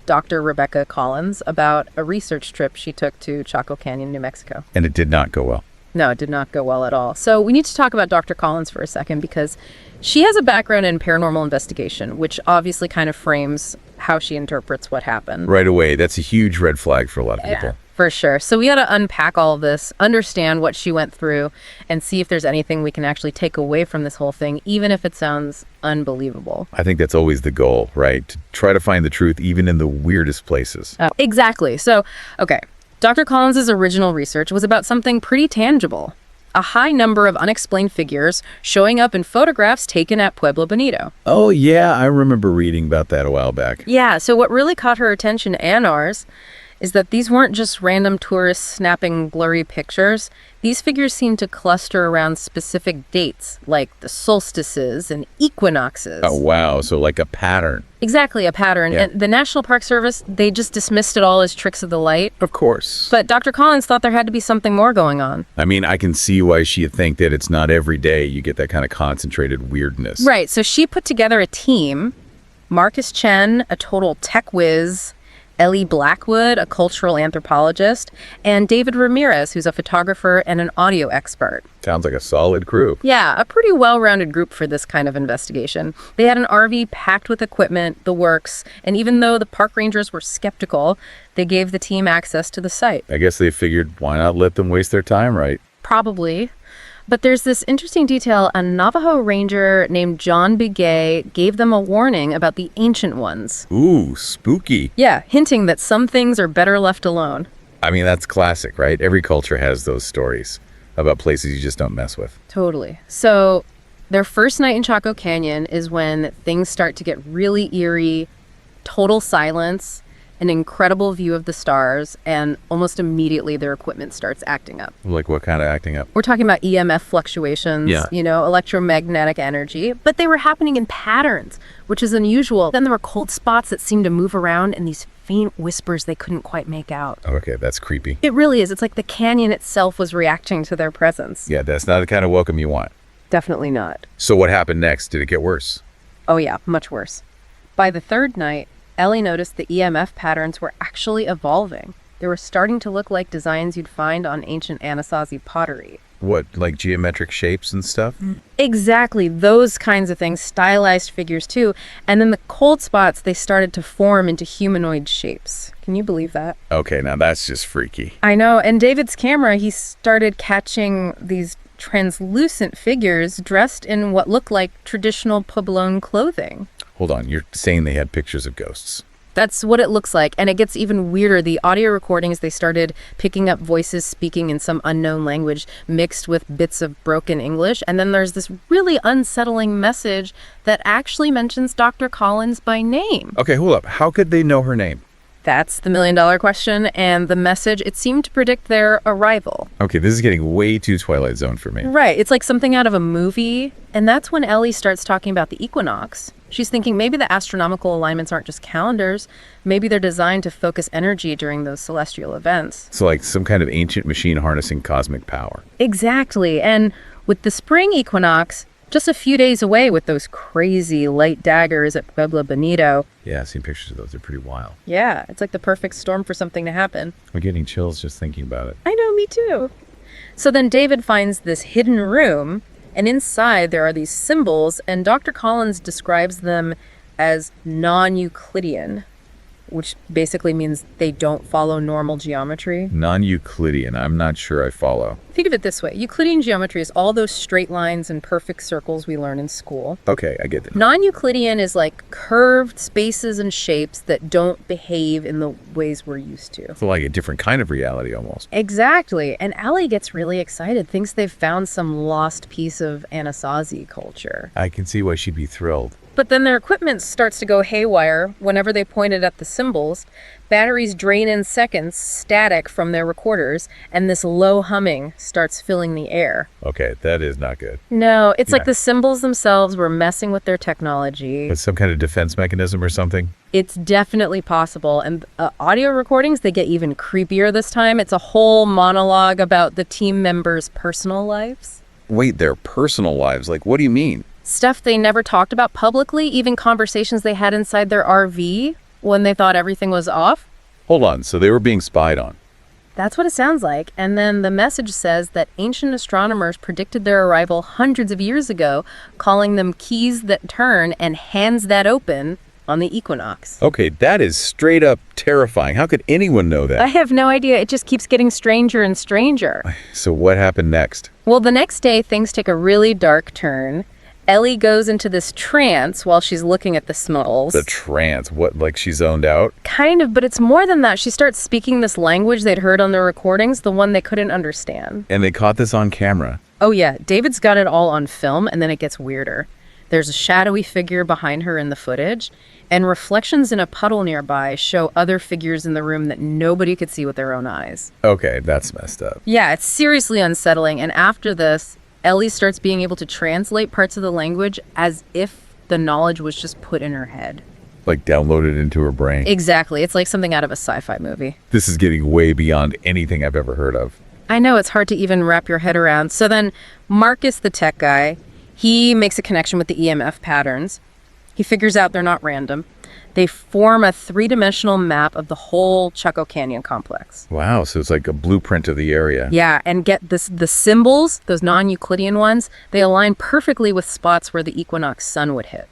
Dr. Rebecca Collins about a research trip she took to Chaco Canyon, New Mexico. And it did not go well. No, it did not go well at all. So we need to talk about Dr. Collins for a second because she has a background in paranormal investigation, which obviously kind of frames how she interprets what happened. Right away, that's a huge red flag for a lot of people. For sure. So we got to unpack all of this, understand what she went through, and see if there's anything we can actually take away from this whole thing, even if it sounds unbelievable. I think that's always the goal, right? To try to find the truth even in the weirdest places. Exactly. So, okay, Dr. Collins's original research was about something pretty tangible. A high number of unexplained figures showing up in photographs taken at Pueblo Bonito. Oh, yeah, I remember reading about that a while back. Yeah, so what really caught her attention and ours is that these weren't just random tourists snapping blurry pictures. These figures seemed to cluster around specific dates, like the solstices and equinoxes. Oh, wow. So like a pattern. Exactly, a pattern. Yeah. And the National Park Service, they just dismissed it all as tricks of the light. Of course. But Dr. Collins thought there had to be something more going on. I mean, I can see why she'd think that it's not every day you get that kind of concentrated weirdness. Right, so she put together a team. Marcus Chen, a total tech whiz, Ellie Blackwood, a cultural anthropologist, and David Ramirez, who's a photographer and an audio expert. Sounds like a solid crew. Yeah, a pretty well-rounded group for this kind of investigation. They had an RV packed with equipment, the works, and even though the park rangers were skeptical, they gave the team access to the site. I guess they figured, why not let them waste their time, right? Probably. But there's this interesting detail. A Navajo ranger named John Begay gave them a warning about the ancient ones. Ooh, spooky. Yeah, hinting that some things are better left alone. I mean, that's classic, right? Every culture has those stories about places you just don't mess with. Totally. So their first night in Chaco Canyon is when things start to get really eerie, total silence, an incredible view of the stars, and almost immediately their equipment starts acting up. Like what kind of acting up? We're talking about EMF fluctuations, Yeah. Electromagnetic energy, but they were happening in patterns, which is unusual. Then there were cold spots that seemed to move around and these faint whispers they couldn't quite make out. Okay, that's creepy. It really is. It's like the canyon itself was reacting to their presence. Yeah, that's not the kind of welcome you want. Definitely not. So what happened next? Did it get worse? Oh yeah, much worse. By the third night, Ellie noticed the EMF patterns were actually evolving. They were starting to look like designs you'd find on ancient Anasazi pottery. What, like geometric shapes and stuff? Exactly, those kinds of things, stylized figures too. And then the cold spots, they started to form into humanoid shapes. Can you believe that? Okay, now that's just freaky. I know, and David's camera, he started catching these translucent figures dressed in what looked like traditional Puebloan clothing. Hold on, you're saying they had pictures of ghosts. That's what it looks like. And it gets even weirder. The audio recordings, they started picking up voices speaking in some unknown language mixed with bits of broken English. And then there's this really unsettling message that actually mentions Dr. Collins by name. Okay, hold up. How could they know her name? That's the million-dollar question. And the message, it seemed to predict their arrival. Okay, this is getting way too Twilight Zone for me. Right. It's like something out of a movie. And that's when Ellie starts talking about the equinox. She's thinking maybe the astronomical alignments aren't just calendars. Maybe they're designed to focus energy during those celestial events. So like some kind of ancient machine harnessing cosmic power. Exactly. And with the spring equinox, just a few days away with those crazy light daggers at Pueblo Bonito. Yeah, I've seen pictures of those. They're pretty wild. Yeah, it's like the perfect storm for something to happen. I'm getting chills just thinking about it. I know, me too. So then David finds this hidden room, and inside there are these symbols, and Dr. Collins describes them as non-Euclidean, which basically means they don't follow normal geometry. Non-Euclidean. I'm not sure I follow. Think of it this way. Euclidean geometry is all those straight lines and perfect circles we learn in school. Okay, I get that. Non-Euclidean is like curved spaces and shapes that don't behave in the ways we're used to. So like a different kind of reality almost. Exactly. And Allie gets really excited, thinks they've found some lost piece of Anasazi culture. I can see why she'd be thrilled. But then their equipment starts to go haywire whenever they point it at the symbols. Batteries drain in seconds, static from their recorders, and this low humming starts filling the air. Okay, that is not good. No, it's like Yeah. the symbols themselves were messing with their technology. But some kind of defense mechanism or something? It's definitely possible. And audio recordings, they get even creepier this time. It's a whole monologue about the team members' personal lives. Wait, their personal lives? Like, what do you mean? Stuff they never talked about publicly, even conversations they had inside their RV when they thought everything was off. Hold on, so they were being spied on. That's what it sounds like. And then the message says that ancient astronomers predicted their arrival hundreds of years ago, calling them keys that turn and hands that open, on the equinox. Okay, that is straight up terrifying. How could anyone know I that? have no idea. It just keeps getting stranger and stranger. So what happened next? Well, the next day, things take a really dark turn. Ellie goes into this trance while she's looking at the smells. The trance. What, like she zoned out? Kind of, but it's more than that. She starts speaking this language they'd heard on the recordings, the one they couldn't understand. And they caught this on camera. Oh yeah, David's got it all on film, and then it gets weirder. There's a shadowy figure behind her in the footage, and reflections in a puddle nearby show other figures in the room that nobody could see with their own eyes. Okay, that's messed up. Yeah, it's seriously unsettling, and after this, Ellie starts being able to translate parts of the language as if the knowledge was just put in her head. Like downloaded into her brain. Exactly. It's like something out of a sci-fi movie. This is getting way beyond anything I've ever heard of. I know, it's hard to even wrap your head around. So then Marcus, the tech guy, he makes a connection with the EMF patterns. He figures out they're not random. They form a three-dimensional map of the whole Chaco Canyon complex. Wow, so it's like a blueprint of the area. Yeah, and get this, the symbols, those non-Euclidean ones, they align perfectly with spots where the equinox sun would hit.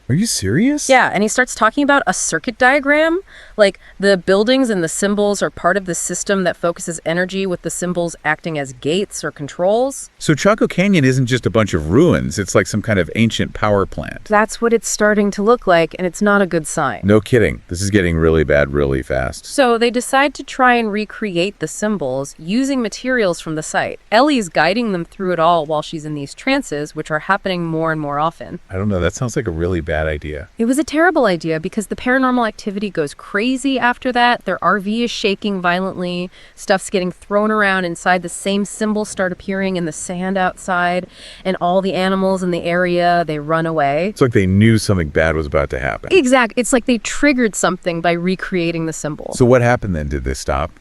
Are you serious? Yeah, and he starts talking about a circuit diagram. Like, the buildings and the symbols are part of the system that focuses energy, with the symbols acting as gates or controls. So Chaco Canyon isn't just a bunch of ruins. It's like some kind of ancient power plant. That's what it's starting to look like, and it's not a good sign. No kidding. This is getting really bad really fast. So they decide to try and recreate the symbols using materials from the site. Ellie's guiding them through it all while she's in these trances, which are happening more and more often. I don't know. That sounds like a really bad idea. It was a terrible idea because the paranormal activity goes crazy after that. Their RV is shaking violently. Stuff's getting thrown around inside. The same symbols start appearing in the sand outside. And all the animals in the area, they run away. It's like they knew something bad was about to happen. Exact. It's like they triggered something by recreating the symbol. So what happened then? Did they stop?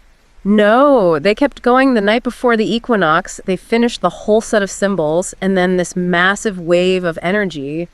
No, they kept going the night before the equinox. They finished the whole set of symbols. And then this massive wave of energy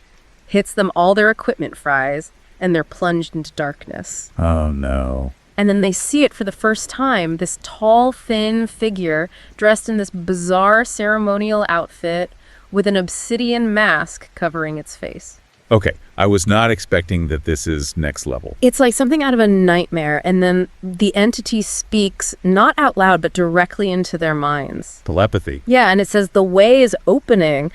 hits them, all their equipment fries, and they're plunged into darkness. Oh, no. And then they see it for the first time, this tall, thin figure dressed in this bizarre ceremonial outfit with an obsidian mask covering its face. Okay, I was not expecting that this is next level. It's like something out of a nightmare, and then the entity speaks, not out loud, but directly into their minds. Telepathy. Yeah, and it says the way is opening,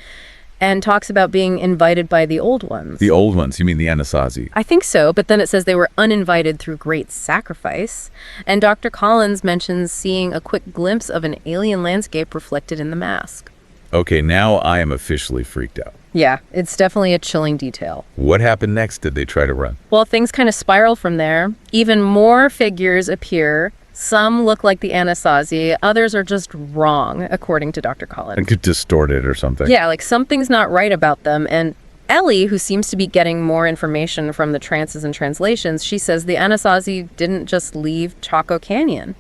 and talks about being invited by the old ones. The old ones, you mean the Anasazi? I think so, but then it says they were uninvited through great sacrifice. And Dr. Collins mentions seeing a quick glimpse of an alien landscape reflected in the mask. Okay, now I am officially freaked out. Yeah, it's definitely a chilling detail. What happened next? Did they try to run? Well, things kind of spiral from there. Even more figures appear. Some look like the Anasazi, others are just wrong, according to Dr. Collins. It could distort it or something. Yeah, like something's not right about them. And Ellie, who seems to be getting more information from the trances and translations, she says the Anasazi didn't just leave Chaco Canyon.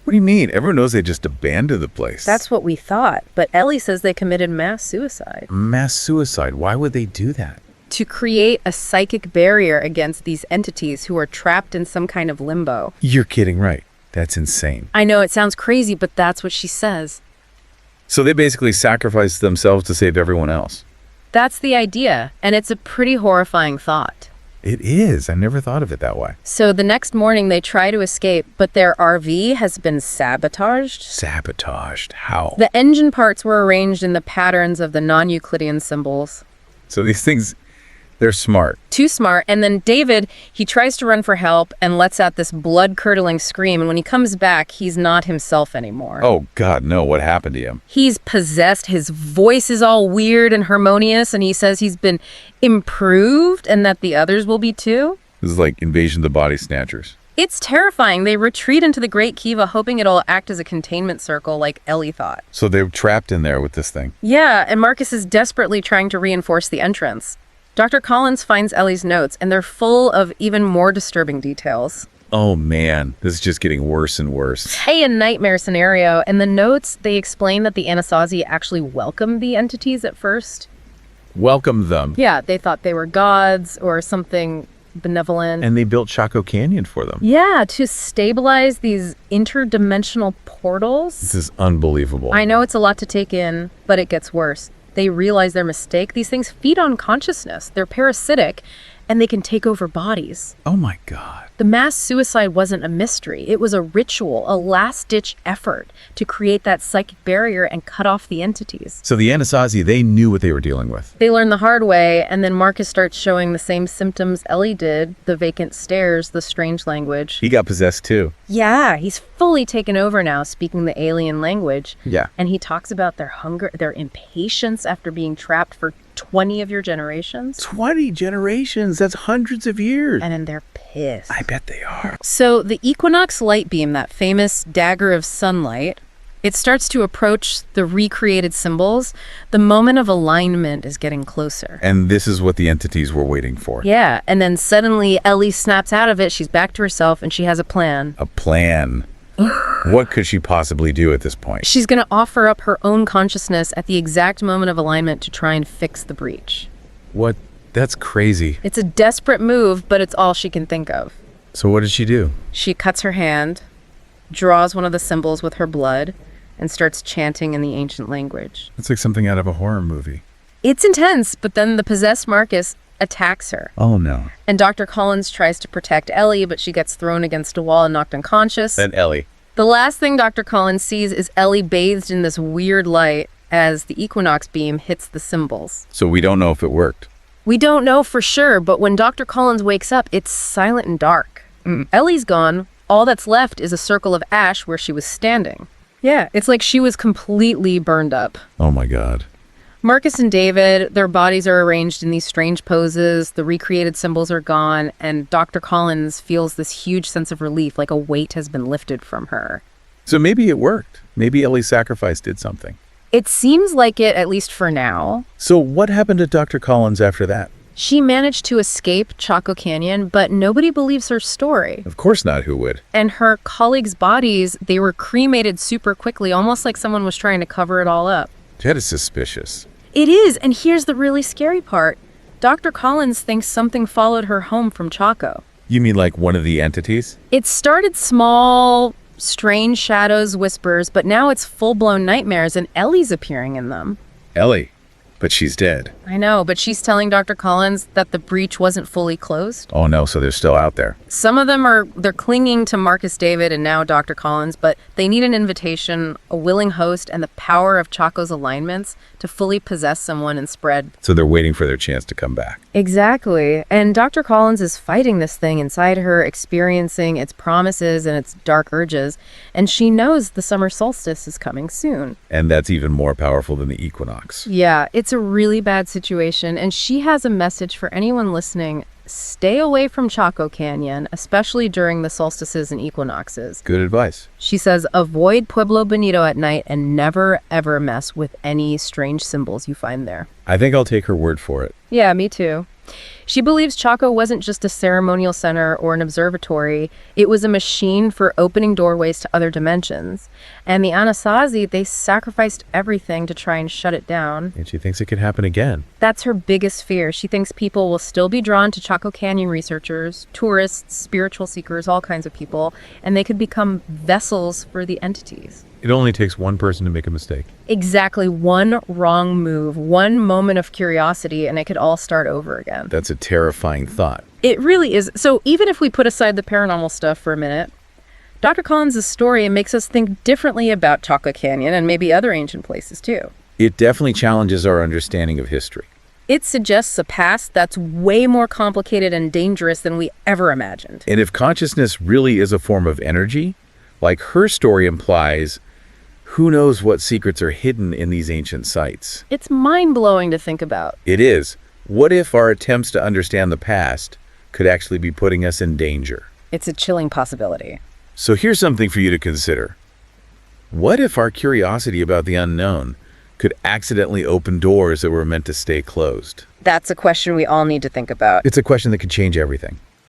What do you mean? Everyone knows they just abandoned the place. That's what we thought. But Ellie says they committed mass suicide mass suicide. Why would they do that? to create a psychic barrier against these entities who are trapped in some kind of limbo. You're kidding, right? That's insane. I know it sounds crazy, but that's what she says. So they basically sacrificed themselves to save everyone else. That's the idea, and it's a pretty horrifying thought. It is. I never thought of it that way. So the next morning they try to escape, but their RV has been sabotaged. Sabotaged. How? The engine parts were arranged in the patterns of the non-Euclidean symbols. So these things, they're smart. Too smart. And then David, he tries to run for help and lets out this blood-curdling scream. And when he comes back, he's not himself anymore. Oh, God, no. What happened to him? He's possessed. His voice is all weird and harmonious. And he says he's been improved and that the others will be too. This is like Invasion of the Body Snatchers. It's terrifying. They retreat into the Great Kiva, hoping it'll act as a containment circle like Ellie thought. So they're trapped in there with this thing. Yeah, and Marcus is desperately trying to reinforce the entrance. Dr. Collins finds Ellie's notes, and they're full of even more disturbing details. Oh, man. This is just getting worse and worse. Hey, a nightmare scenario. In the notes, they explain that the Anasazi actually welcomed the entities at first. Welcome them. Yeah, they thought they were gods or something benevolent. And they built Chaco Canyon for them. Yeah, to stabilize these interdimensional portals. This is unbelievable. I know it's a lot to take in, but it gets worse. They realize their mistake. These things feed on consciousness. They're parasitic, and they can take over bodies. Oh my God. The mass suicide wasn't a mystery. It was a ritual, a last-ditch effort to create that psychic barrier and cut off the entities. So the Anasazi, they knew what they were dealing with. They learn the hard way, and then Marcus starts showing the same symptoms Ellie did, the vacant stares, the strange language. He got possessed too. Yeah, he's fully taken over now, speaking the alien language. Yeah. And he talks about their hunger, their impatience after being trapped for 20 of your generations. 20 generations. That's hundreds of years. And then they're pissed. I bet they are. So the equinox light beam, that famous dagger of sunlight, it starts to approach the recreated symbols. The moment of alignment is getting closer. And this is what the entities were waiting for. Yeah, and then suddenly Ellie snaps out of it. She's back to herself, and she has a plan. A plan. What could she possibly do at this point? She's going to offer up her own consciousness at the exact moment of alignment to try and fix the breach. What? That's crazy. It's a desperate move, but it's all she can think of. So what did she do? She cuts her hand, draws one of the symbols with her blood, and starts chanting in the ancient language. It's like something out of a horror movie. It's intense, but then the possessed Marcus attacks her. Oh no. And Dr. Collins tries to protect Ellie, but she gets thrown against a wall and knocked unconscious. And Ellie. The last thing Dr. Collins sees is Ellie bathed in this weird light as the equinox beam hits the symbols. So we don't know if it worked. We don't know for sure, but when Dr. Collins wakes up, it's silent and dark. Ellie's gone. All that's left is a circle of ash where she was standing. Yeah, it's like she was completely burned up. Oh my God. Marcus and David, their bodies are arranged in these strange poses, the recreated symbols are gone, and Dr. Collins feels this huge sense of relief, like a weight has been lifted from her. So maybe it worked. Maybe Ellie's sacrifice did something. It seems like it, at least for now. So what happened to Dr. Collins after that? She managed to escape Chaco Canyon, but nobody believes her story. Of course not, who would? And her colleagues' bodies, they were cremated super quickly, almost like someone was trying to cover it all up. That is suspicious. It is, and here's the really scary part. Dr. Collins thinks something followed her home from Chaco. You mean like one of the entities? It started small, strange shadows, whispers, but now it's full-blown nightmares, and Ellie's appearing in them. Ellie. But she's dead. I know, but she's telling Dr. Collins that the breach wasn't fully closed. Oh no, so they're still out there. Some of them they're clinging to Marcus David and now Dr. Collins, but they need an invitation, a willing host, and the power of Chaco's alignments to fully possess someone and spread. So they're waiting for their chance to come back. Exactly. And Dr. Collins is fighting this thing inside her, experiencing its promises and its dark urges, and she knows the summer solstice is coming soon. And that's even more powerful than the equinox. Yeah, it's a really bad situation, and she has a message for anyone listening. Stay away from Chaco Canyon, especially during the solstices and equinoxes. Good advice. She says, avoid Pueblo Bonito at night and never, ever mess with any strange symbols you find there. I think I'll take her word for it. Yeah, me too. She believes Chaco wasn't just a ceremonial center or an observatory. It was a machine for opening doorways to other dimensions. And the Anasazi, they sacrificed everything to try and shut it down. And she thinks it could happen again. That's her biggest fear. She thinks people will still be drawn to Chaco Canyon researchers, tourists, spiritual seekers, all kinds of people, and they could become vessels for the entities. It only takes one person to make a mistake. Exactly, one wrong move, one moment of curiosity, and it could all start over again. That's a terrifying thought. It really is. So even if we put aside the paranormal stuff for a minute, Dr. Collins' story makes us think differently about Chaco Canyon and maybe other ancient places too. It definitely challenges our understanding of history. It suggests a past that's way more complicated and dangerous than we ever imagined. And if consciousness really is a form of energy, like her story implies, who knows what secrets are hidden in these ancient sites? It's mind-blowing to think about. It is. What if our attempts to understand the past could actually be putting us in danger? It's a chilling possibility. So here's something for you to consider. What if our curiosity about the unknown could accidentally open doors that were meant to stay closed? That's a question we all need to think about. It's a question that could change everything.